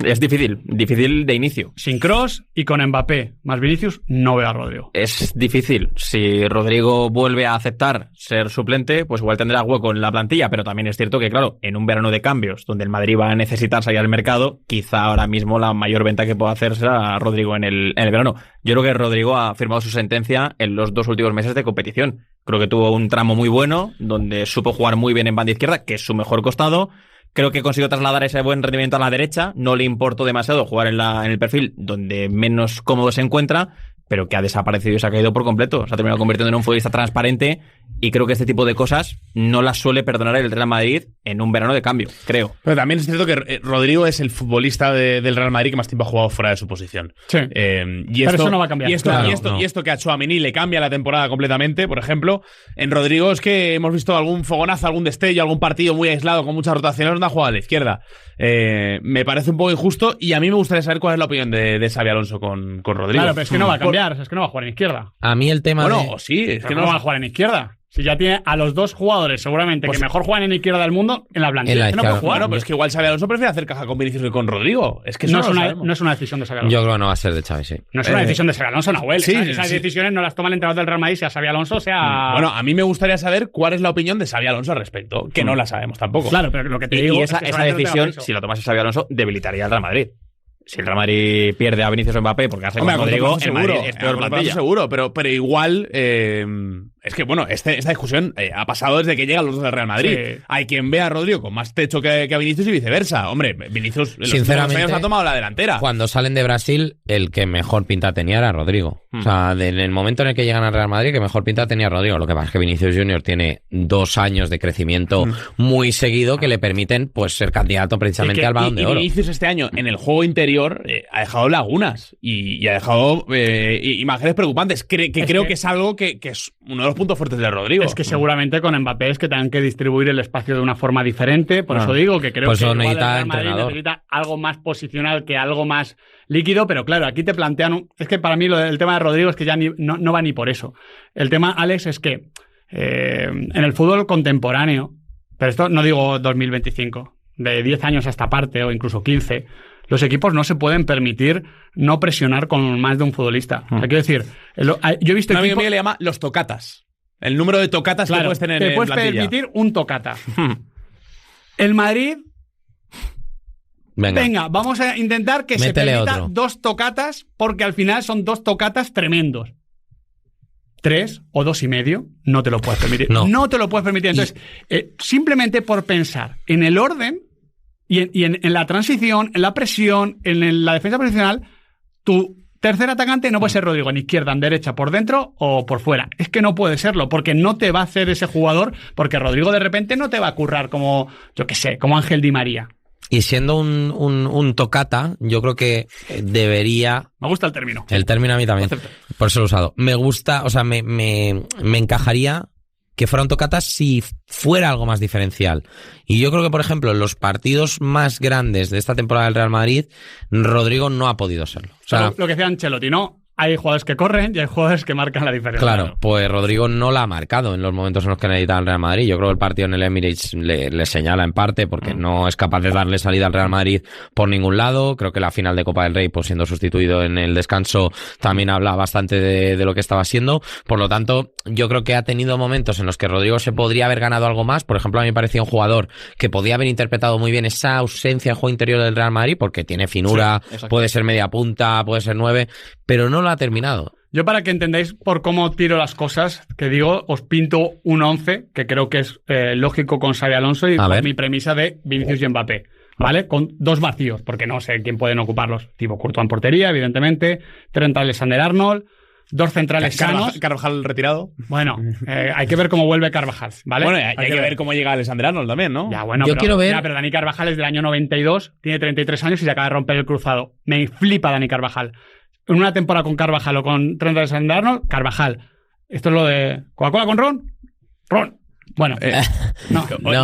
Es difícil de inicio. Sin Kroos y con Mbappé más Vinicius, no veo a Rodrigo. Es difícil. Si Rodrigo vuelve a aceptar ser suplente, pues igual tendrá hueco en la plantilla, pero también es cierto que, claro, en un verano de cambios, donde el Madrid va a necesitar salir al mercado, quizá ahora mismo la mayor venta que pueda hacer será Rodrigo en el verano. Yo creo que Rodrigo ha firmado su sentencia en los 2 últimos meses de competición. Creo que tuvo un tramo muy bueno, donde supo jugar muy bien en banda izquierda, que es su mejor costado. Creo que consiguió trasladar ese buen rendimiento a la derecha. No le importó demasiado jugar en el perfil donde menos cómodo se encuentra, pero que ha desaparecido y se ha caído por completo. Se ha terminado convirtiendo en un futbolista transparente y creo que este tipo de cosas no las suele perdonar el Real Madrid en un verano de cambio, creo. Pero también es cierto que Rodrigo es el futbolista del Real Madrid que más tiempo ha jugado fuera de su posición. Sí. Pero eso no va a cambiar. Y esto que a Tchouaméni le cambia la temporada completamente, por ejemplo, en Rodrigo es que hemos visto algún fogonazo, algún destello, algún partido muy aislado con muchas rotaciones donde ha jugado a la izquierda. Me parece un poco injusto y a mí me gustaría saber cuál es la opinión de Xabi Alonso con Rodrigo. Claro, pero es que no va a cambiar, es que no va a jugar en izquierda. A mí el tema es que no va a jugar en izquierda. Si ya tiene a los 2 jugadores, seguramente, pues que mejor juegan en izquierda del mundo, en la plantilla. No puede jugar. Bueno, pero es que igual Xabi Alonso prefiere hacer caja con Vinicius que con Rodrigo. Es que eso no es una decisión de Xabi Alonso. Yo creo que no va a ser de Xavi, sí. No es una decisión de Xabi Alonso, Nahuel. Sí, esas decisiones no las toma el entrenador del Real Madrid, sea Xabi Alonso, sea... Bueno, a mí me gustaría saber cuál es la opinión de Xabi Alonso al respecto, que no la sabemos tampoco. Claro, pero lo que te digo es que esa decisión, si la tomase Xabi Alonso, debilitaría al Real Madrid. Si el Real Madrid pierde a Vinicius o Mbappé porque hace con Rodrigo, el Madrid es peor plantilla. Seguro, pero igual es que, bueno, esta discusión ha pasado desde que llegan los dos del Real Madrid. Sí. Hay quien ve a Rodrigo con más techo que a Vinicius y viceversa. Hombre, Vinicius en los últimos años ha tomado la delantera. Cuando salen de Brasil, el que mejor pinta tenía era Rodrigo. O sea, en el momento en el que llegan al Real Madrid, que mejor pinta tenía Rodrigo. Lo que pasa es que Vinicius Junior tiene 2 años de crecimiento muy seguido que le permiten pues ser candidato precisamente al Balón de Oro. Y Vinicius este año en el juego interior ha dejado lagunas y ha dejado imágenes preocupantes. Creo que es algo que es uno de los puntos fuertes de Rodrigo. Es que seguramente con Mbappé es que tengan que distribuir el espacio de una forma diferente. Por eso digo que creo pues que necesita igual el Real Madrid entrenador. necesita algo más posicional que algo más líquido. Pero claro, aquí te plantean... Es que para mí el tema de Rodrigo es que ya no va ni por eso. El tema, Alex, es que en el fútbol contemporáneo, pero esto no digo 2025, de 10 años a esta parte o incluso 15... Los equipos no se pueden permitir no presionar con más de un futbolista. O sea, quiero decir, yo he visto un amigo equipos... mío le llama los tocatas. El número de tocatas que puedes tener te en puedes plantilla. permitir un tocata. El Madrid... Venga, vamos a intentar que Métele se permita otro. 2 tocatas, porque al final son 2 tocatas tremendos. 3 o 2,5 no te lo puedes permitir. No te lo puedes permitir. Entonces, simplemente por pensar en el orden y en la transición, en la presión, en la defensa posicional, tu tercer atacante no puede ser Rodrigo, ni izquierda, ni derecha, por dentro o por fuera. Es que no puede serlo, porque no te va a hacer ese jugador, porque Rodrigo de repente no te va a currar como, yo qué sé, como Ángel Di María. Y siendo un tocata, yo creo que debería... Me gusta el término. El término a mí también, por eso lo he usado. Me gusta, o sea, me encajaría que fuera un tocata si fuera algo más diferencial. Y yo creo que, por ejemplo, en los partidos más grandes de esta temporada del Real Madrid, Rodrigo no ha podido serlo. O sea, lo que decía Ancelotti, ¿no? Hay jugadores que corren y hay jugadores que marcan la diferencia. Claro, pues Rodrigo no la ha marcado en los momentos en los que necesitaba el Real Madrid. Yo creo que el partido en el Emirates le señala en parte porque no es capaz de darle salida al Real Madrid por ningún lado. Creo que la final de Copa del Rey, pues siendo sustituido en el descanso, también habla bastante de lo que estaba siendo. Por lo tanto, yo creo que ha tenido momentos en los que Rodrigo se podría haber ganado algo más. Por ejemplo, a mí me parecía un jugador que podía haber interpretado muy bien esa ausencia en juego interior del Real Madrid porque tiene finura, puede ser media punta, puede ser 9, pero no lo ha terminado. Yo, para que entendáis por cómo tiro las cosas, que digo, os pinto un 11 que creo que es lógico con Xabi Alonso y con mi premisa de Vinicius y Mbappé, ¿vale? Con 2 vacíos, porque no sé quién pueden ocuparlos. Tipo Courtois en portería, evidentemente, Trent Alexander-Arnold, 2 centrales sanos. Carvajal retirado. Bueno, hay que ver cómo vuelve Carvajal, ¿vale? Bueno, hay que ver cómo llega Alexander Arnold también, ¿no? Ya, bueno, yo quiero ver... Ya, pero Dani Carvajal es del año 92, tiene 33 años y se acaba de romper el cruzado. Me flipa Dani Carvajal. En una temporada con Carvajal o con Trent Alexander-Arnold, Carvajal. Esto es lo de ¿Coca-Cola con ron? Ron. Bueno,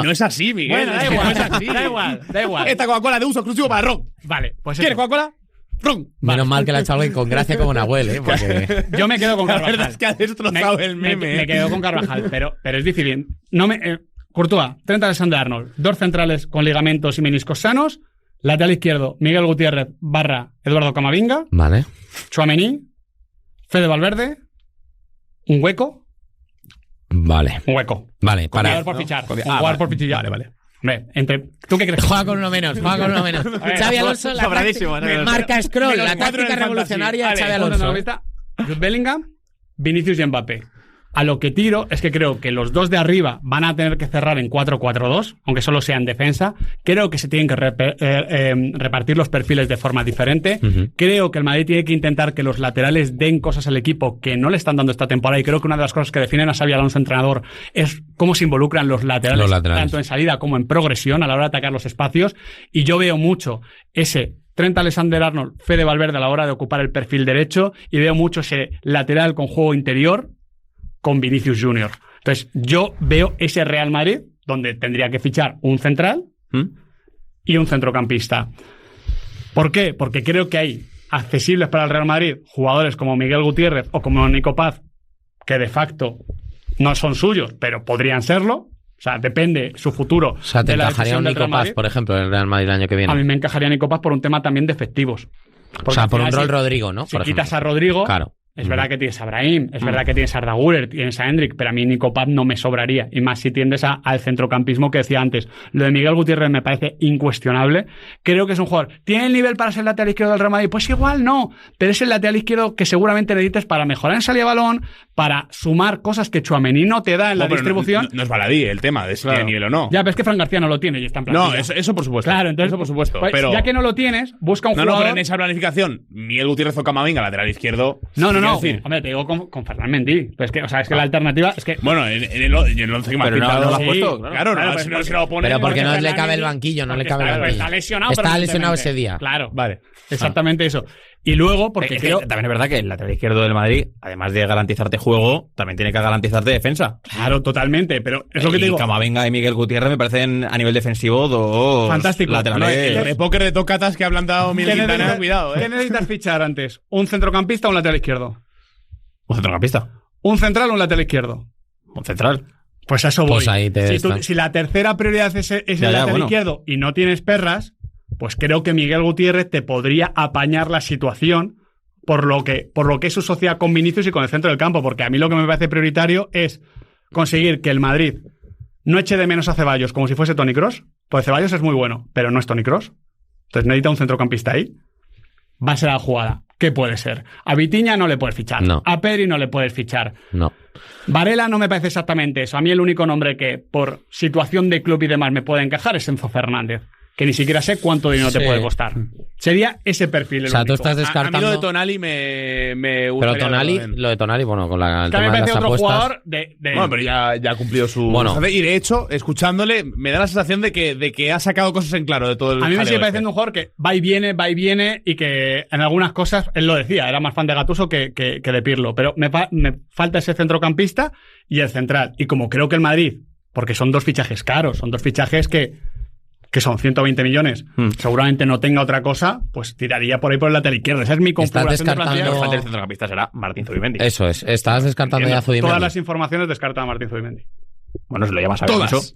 no es así, Miguel. Bueno, da igual, no es así. Da igual. Esta Coca-Cola de uso exclusivo para ron. Vale, pues ¿Quieres eso. Coca-Cola? Ron. Menos mal que le ha hecho alguien con gracia como Nahuel, ¿eh? Porque... Yo me quedo con La Carvajal. verdad es que ha destrozado el meme. Me quedo con Carvajal, pero es difícil. Courtois, Trent Alexander-Arnold, 2 centrales con ligamentos y meniscos sanos, lateral izquierdo, Miguel Gutiérrez / Eduardo Camavinga, Vale. Tchouaméni, Fede Valverde, un hueco. Vale. Un jugador por fichar. Un jugador por fichar. Vale. Hombre, ¿tú qué crees? Juega con uno menos. Xabi Alonso, sobradísimo, marca scroll, menos la 4 en táctica el revolucionaria de fantasy. Xabi Vale, Alonso. Jude Bellingham, Vinicius y Mbappé. A lo que tiro es que creo que los 2 de arriba van a tener que cerrar en 4-4-2, aunque solo sea en defensa. Creo que se tienen que repartir los perfiles de forma diferente. Creo que el Madrid tiene que intentar que los laterales den cosas al equipo que no le están dando esta temporada, y creo que una de las cosas que definen a Xabi Alonso entrenador es cómo se involucran los laterales, tanto en salida como en progresión a la hora de atacar los espacios. Y yo veo mucho ese Trent Alexander-Arnold, Fede Valverde a la hora de ocupar el perfil derecho, y veo mucho ese lateral con juego interior con Vinicius Junior. Entonces, yo veo ese Real Madrid donde tendría que fichar un central y un centrocampista. ¿Por qué? Porque creo que hay accesibles para el Real Madrid jugadores como Miguel Gutiérrez o como Nico Paz, que de facto no son suyos, pero podrían serlo. O sea, depende su futuro. O sea, ¿te de la encajaría un decisión del Nico Real Paz, Madrid? por ejemplo, en el Real Madrid el año que viene? A mí me encajaría Nico Paz por un tema también de efectivos. O sea, al por un final, rol si Rodrigo, ¿no? Si Por quitas ejemplo. a Rodrigo, Claro. Es verdad que tienes a Brahim, es verdad que tienes a Arda Güler, tienes a Hendrik, pero a mí Nico Paz no me sobraría. Y más si tiendes al centrocampismo que decía antes. Lo de Miguel Gutiérrez me parece incuestionable. Creo que es un jugador. ¿Tiene el nivel para ser lateral izquierdo del Real Madrid? Pues igual no. Pero es el lateral izquierdo que seguramente necesites para mejorar en salida de balón, para sumar cosas que Tchouaméni no te da en la distribución. No es baladí el tema de si tiene nivel o no. Ya, pero es que Fran García no lo tiene y está en plantilla. No, eso por supuesto. Claro, entonces, eso por supuesto. Pues, pero ya que no lo tienes, busca un jugador. No, pero en esa planificación, Miguel Gutiérrez o Camavinga, lateral izquierdo. No. Decir. Hombre, te digo con Fernández Mendy. Pero es que, o sea, es que la alternativa es que. Bueno, en el 11 que me has pintado. no lo has puesto, claro. Claro, pues no se lo pone. Pero porque no le Fernández cabe el Mendy- banquillo, no le porque cabe el banquillo. Está lesionado. Está lesionado permanentemente. ese día. Claro. Vale. Exactamente eso. Y luego, porque Es que creo. también es verdad que el lateral izquierdo del Madrid, además de garantizarte juego, también tiene que garantizarte defensa. Claro, totalmente. Pero es lo que te digo. Camavinga y Miguel Gutiérrez me parecen a nivel defensivo dos Fantástico. laterales. El póker de tocatas que ha plantado Miguel Quintana, cuidado, ¿Qué necesitas fichar antes? ¿Un centrocampista o un lateral izquierdo? Un centrocampista. ¿Un central o un lateral izquierdo? Un central. Pues a eso voy. Pues ahí te Si la tercera prioridad es el lateral izquierdo y no tienes perras, pues creo que Miguel Gutiérrez te podría apañar la situación por lo que es su sociedad con Vinicius y con el centro del campo, porque a mí lo que me parece prioritario es conseguir que el Madrid no eche de menos a Ceballos como si fuese Toni Kroos, porque Ceballos es muy bueno, pero no es Toni Kroos. Entonces necesita un centrocampista ahí. Va a ser la jugada. ¿Qué puede ser? A Vitinha no le puedes fichar. No. A Pedri no le puedes fichar. No. Varela no me parece exactamente eso. A mí el único nombre que por situación de club y demás me puede encajar es Enzo Fernández, que ni siquiera sé cuánto dinero te Sí. puede costar. Sería ese perfil el O sea, tú único. estás A mí descartando. lo de Tonali me Pero gustaría Tonali, verlo bien. lo de Tonali, bueno, con el Que a mí tema me de parece las otro apuestas. jugador de Bueno, pero ya ha cumplido su... Bueno. Y de hecho, escuchándole, me da la sensación de que ha sacado cosas en claro de todo el A mí me jaleo sigue este. pareciendo un jugador que va y viene y que en algunas cosas, él lo decía, era más fan de Gattuso que de Pirlo, pero me falta ese centrocampista y el central. Y como creo que el Madrid, porque son dos fichajes caros, son dos fichajes que son 120 millones, seguramente no tenga otra cosa, pues tiraría por ahí por el lateral izquierdo. Esa es mi configuración de plantilla. descartando- El falta del centrocampista será Martín Zubimendi. Eso es. Estás descartando ya a Zubimendi. Todas las informaciones descartan a Martín Zubimendi. Bueno, si lo llamas a Todas. Alonso.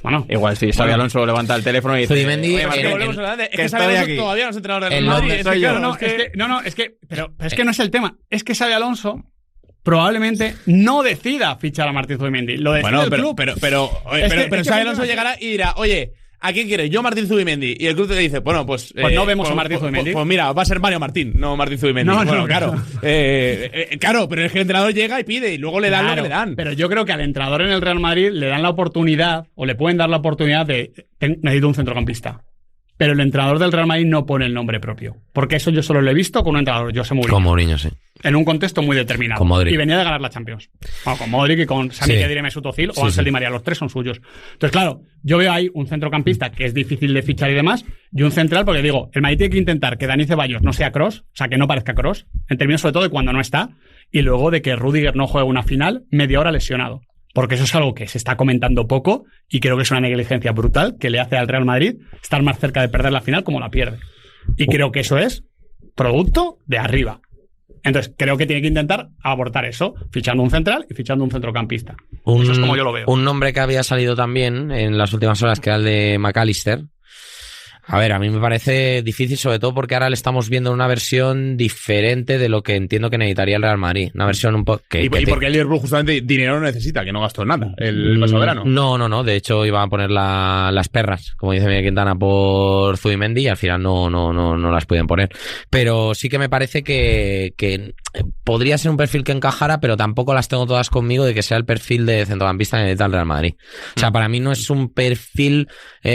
Bueno, Igual si Xabi Alonso levanta el teléfono y dice... Zubimendi, "Oye, Martín, en- Volvemos a hablar de- es que que estoy Xabi Alonso aquí". todavía no es entrenador del El Real Madrid. nombre es soy que, yo. claro, pero es que no es el tema. Es que Xabi Alonso probablemente no decida fichar a Martín Zubimendi. Lo decide Bueno, el pero, club. pero Es que Xabi Alonso llegará y dirá, oye, ¿a quién quieres? Yo, Martín Zubimendi. Y el club te dice, bueno, pues... Pues no vemos a Martín Zubimendi. Pues mira, va a ser Mario Martín, no Martín Zubimendi. No, Bueno, no, claro. no. Claro, pero es que el entrenador llega y pide y luego le dan lo que le dan. Pero yo creo que al entrenador en el Real Madrid le dan la oportunidad, o le pueden dar la oportunidad de necesito un centrocampista. Pero el entrenador del Real Madrid no pone el nombre propio. Porque eso yo solo lo he visto con un entrenador, José Mourinho. Con Mourinho, sí. En un contexto muy determinado. Con Modric. Y venía de ganar la Champions. Bueno, con Modric y con Sami Sí. Khedira y Mesut Özil Sí, o Ángel sí. Di María. Los tres son suyos. Entonces, claro, yo veo ahí un centrocampista que es difícil de fichar y demás, y un central porque digo, el Madrid tiene que intentar que Dani Ceballos no sea Kroos, o sea, que no parezca Kroos, en términos sobre todo de cuando no está, y luego de que Rüdiger no juegue una final media hora lesionado. Porque eso es algo que se está comentando poco y creo que es una negligencia brutal que le hace al Real Madrid estar más cerca de perder la final como la pierde. Y creo que eso es producto de arriba. Entonces, creo que tiene que intentar abortar eso, fichando un central y fichando un centrocampista. Eso es como yo lo veo. Un nombre que había salido también en las últimas horas, que era el de McAllister. A ver, a mí me parece difícil, sobre todo porque ahora le estamos viendo una versión diferente de lo que entiendo que necesitaría el Real Madrid. Una versión un poco... Y porque el Liverpool justamente dinero no necesita, que no gastó nada el pasado verano. No. De hecho, iba a poner las perras, como dice Miguel Quintana, por Zubimendi y al final no las pueden poner. Pero sí que me parece que podría ser un perfil que encajara, pero tampoco las tengo todas conmigo de que sea el perfil de centrocampista que necesita el Real Madrid. O sea, para mí no es un perfil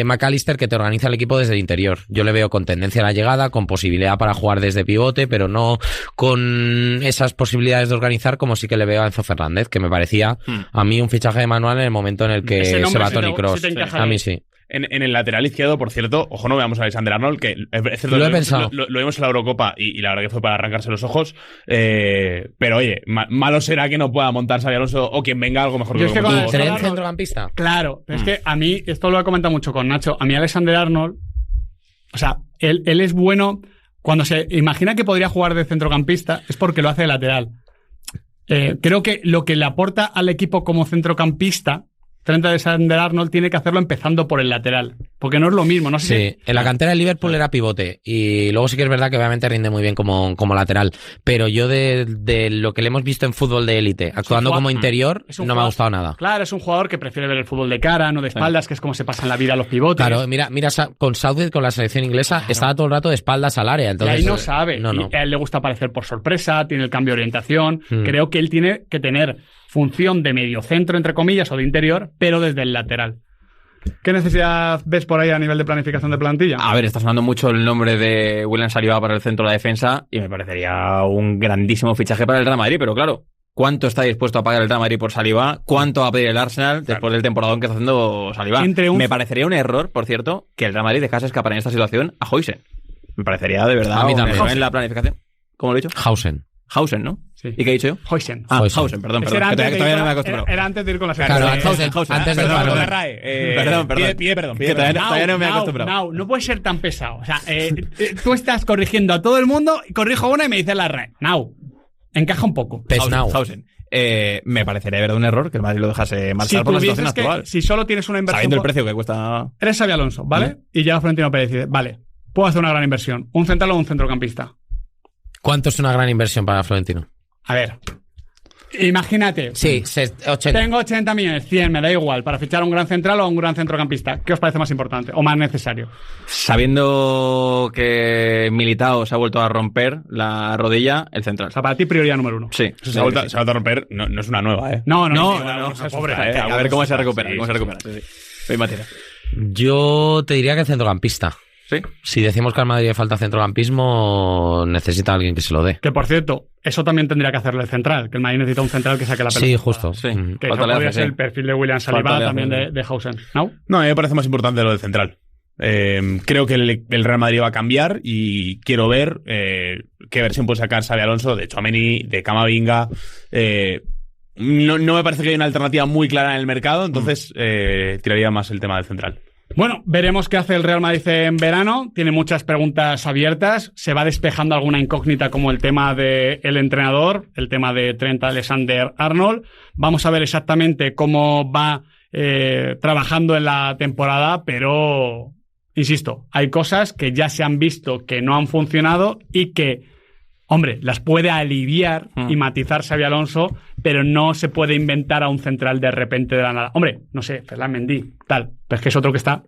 McAllister que te organiza el equipo desde el interior. Yo le veo con tendencia a la llegada, con posibilidad para jugar desde pivote, pero no con esas posibilidades de organizar como sí que le veo a Enzo Fernández, que me parecía a mí un fichaje de manual en el momento en el que Ese se nombre va sí te- Toni Kroos. sí te encaja A bien. mí sí. En el lateral izquierdo, por cierto, ojo, no veamos a Alexander Arnold, que es cierto, Lo he pensado. Lo vimos en la Eurocopa y la verdad que fue para arrancarse los ojos. Pero oye, malo será que no pueda montar Xabi Alonso o quien venga algo mejor. Yo es que como con tú. Alexander ¿Tren Arnold- centrocampista? Claro, pero es que a mí, esto lo he comentado mucho con Nacho, a mí Alexander Arnold, o sea, él es bueno, cuando se imagina que podría jugar de centrocampista, es porque lo hace de lateral. Creo que lo que le aporta al equipo como centrocampista, Trent Alexander-Arnold tiene que hacerlo empezando por el lateral, porque no es lo mismo. No sé Sí, en la cantera del Liverpool era pivote y luego sí que es verdad que obviamente rinde muy bien como lateral, pero yo de lo que le hemos visto en fútbol de élite, actuando como interior, no me ha gustado nada. Claro, es un jugador que prefiere ver el fútbol de cara, no de espaldas, que es como se pasa en la vida los pivotes. Claro, mira con Southgate, con la selección inglesa, estaba todo el rato de espaldas al área. Entonces, y ahí no sabe. No. Y a él le gusta aparecer por sorpresa, tiene el cambio de orientación. Creo que él tiene que tener función de mediocentro, entre comillas, o de interior, pero desde el lateral. ¿Qué necesidad ves por ahí a nivel de planificación de plantilla? A ver, está sonando mucho el nombre de William Saliba para el centro de la defensa y me parecería un grandísimo fichaje para el Real Madrid, pero claro, ¿cuánto está dispuesto a pagar el Real Madrid por Saliba? ¿Cuánto va a pedir el Arsenal después del temporadón que está haciendo Saliba? Me parecería un error, por cierto, que el Real Madrid dejase escapar en esta situación a Huijsen. Me parecería de verdad a mí un también. error en la planificación. ¿Cómo lo he dicho? Hausen, ¿no? Sí. ¿Y qué he dicho yo? Huijsen. Hausen, perdón. Que todavía no me he acostumbrado. Era antes de ir con la Claro, selección. Hausen. Antes de Perdón, Perdón. la RAE. Perdón. Pide perdón. Que todavía no me he acostumbrado. No puedes ser tan pesado. O sea, tú estás corrigiendo a todo el mundo, corrijo una y me dices la RAE. Encaja un poco. Hausen. Me parecería de verdad un error que el Madrid lo dejase marchar por la situación actual. Si solo tienes una inversión... Sabiendo el precio que cuesta... Eres Xabi Alonso, ¿vale? Y llega Florentino Pérez y dice, vale, puedo hacer una gran inversión. ¿Un central o un centrocampista? ¿Cuánto es una gran inversión para Florentino? A ver, imagínate. Sí, 80. Tengo 80 millones, 100, me da igual, para fichar a un gran central o a un gran centrocampista. ¿Qué os parece más importante o más necesario? Sabiendo que Militao se ha vuelto a romper la rodilla, el central. O sea, para ti prioridad número uno. Sí. Se ha vuelto a romper, no es una nueva, ¿eh? No, Pobre, A ver cómo se recupera. Sí, cómo se recupera. Sí. Hoy materia. Yo te diría que el centrocampista. Sí. Si decimos que al Madrid le falta centrocampismo, necesita alguien que se lo dé. Que por cierto, eso también tendría que hacerle el central, que el Madrid necesita un central que saque la pelota. Sí, justo. Sí. Que eso podría ser el perfil de William Saliba, también de Hausen, ¿no? No, a mí me parece más importante lo del central. Creo que el Real Madrid va a cambiar y quiero ver qué versión puede sacar Xabi Alonso de Tchouaméni, de Camavinga. No me parece que haya una alternativa muy clara en el mercado, entonces tiraría más el tema del central. Bueno, veremos qué hace el Real Madrid en verano. Tiene muchas preguntas abiertas. Se va despejando alguna incógnita como el tema del entrenador, el tema de Trent Alexander-Arnold. Vamos a ver exactamente cómo va trabajando en la temporada, pero, insisto, hay cosas que ya se han visto que no han funcionado y que, hombre, las puede aliviar y matizar Xabi Alonso, pero no se puede inventar a un central de repente de la nada. Hombre, no sé, Ferland Mendy, tal, pero es que es otro que está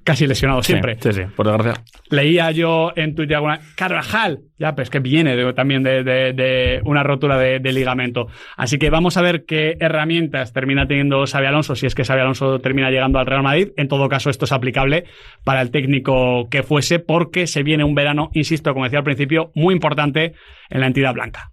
casi lesionado siempre. Sí, por desgracia. Leía yo en Twitter alguna... Carvajal, ya, pero es que viene también de una rotura de ligamento. Así que vamos a ver qué herramientas termina teniendo Xabi Alonso, si es que Xabi Alonso termina llegando al Real Madrid. En todo caso, esto es aplicable para el técnico que fuese, porque se viene un verano, insisto, como decía al principio, muy importante en la entidad blanca.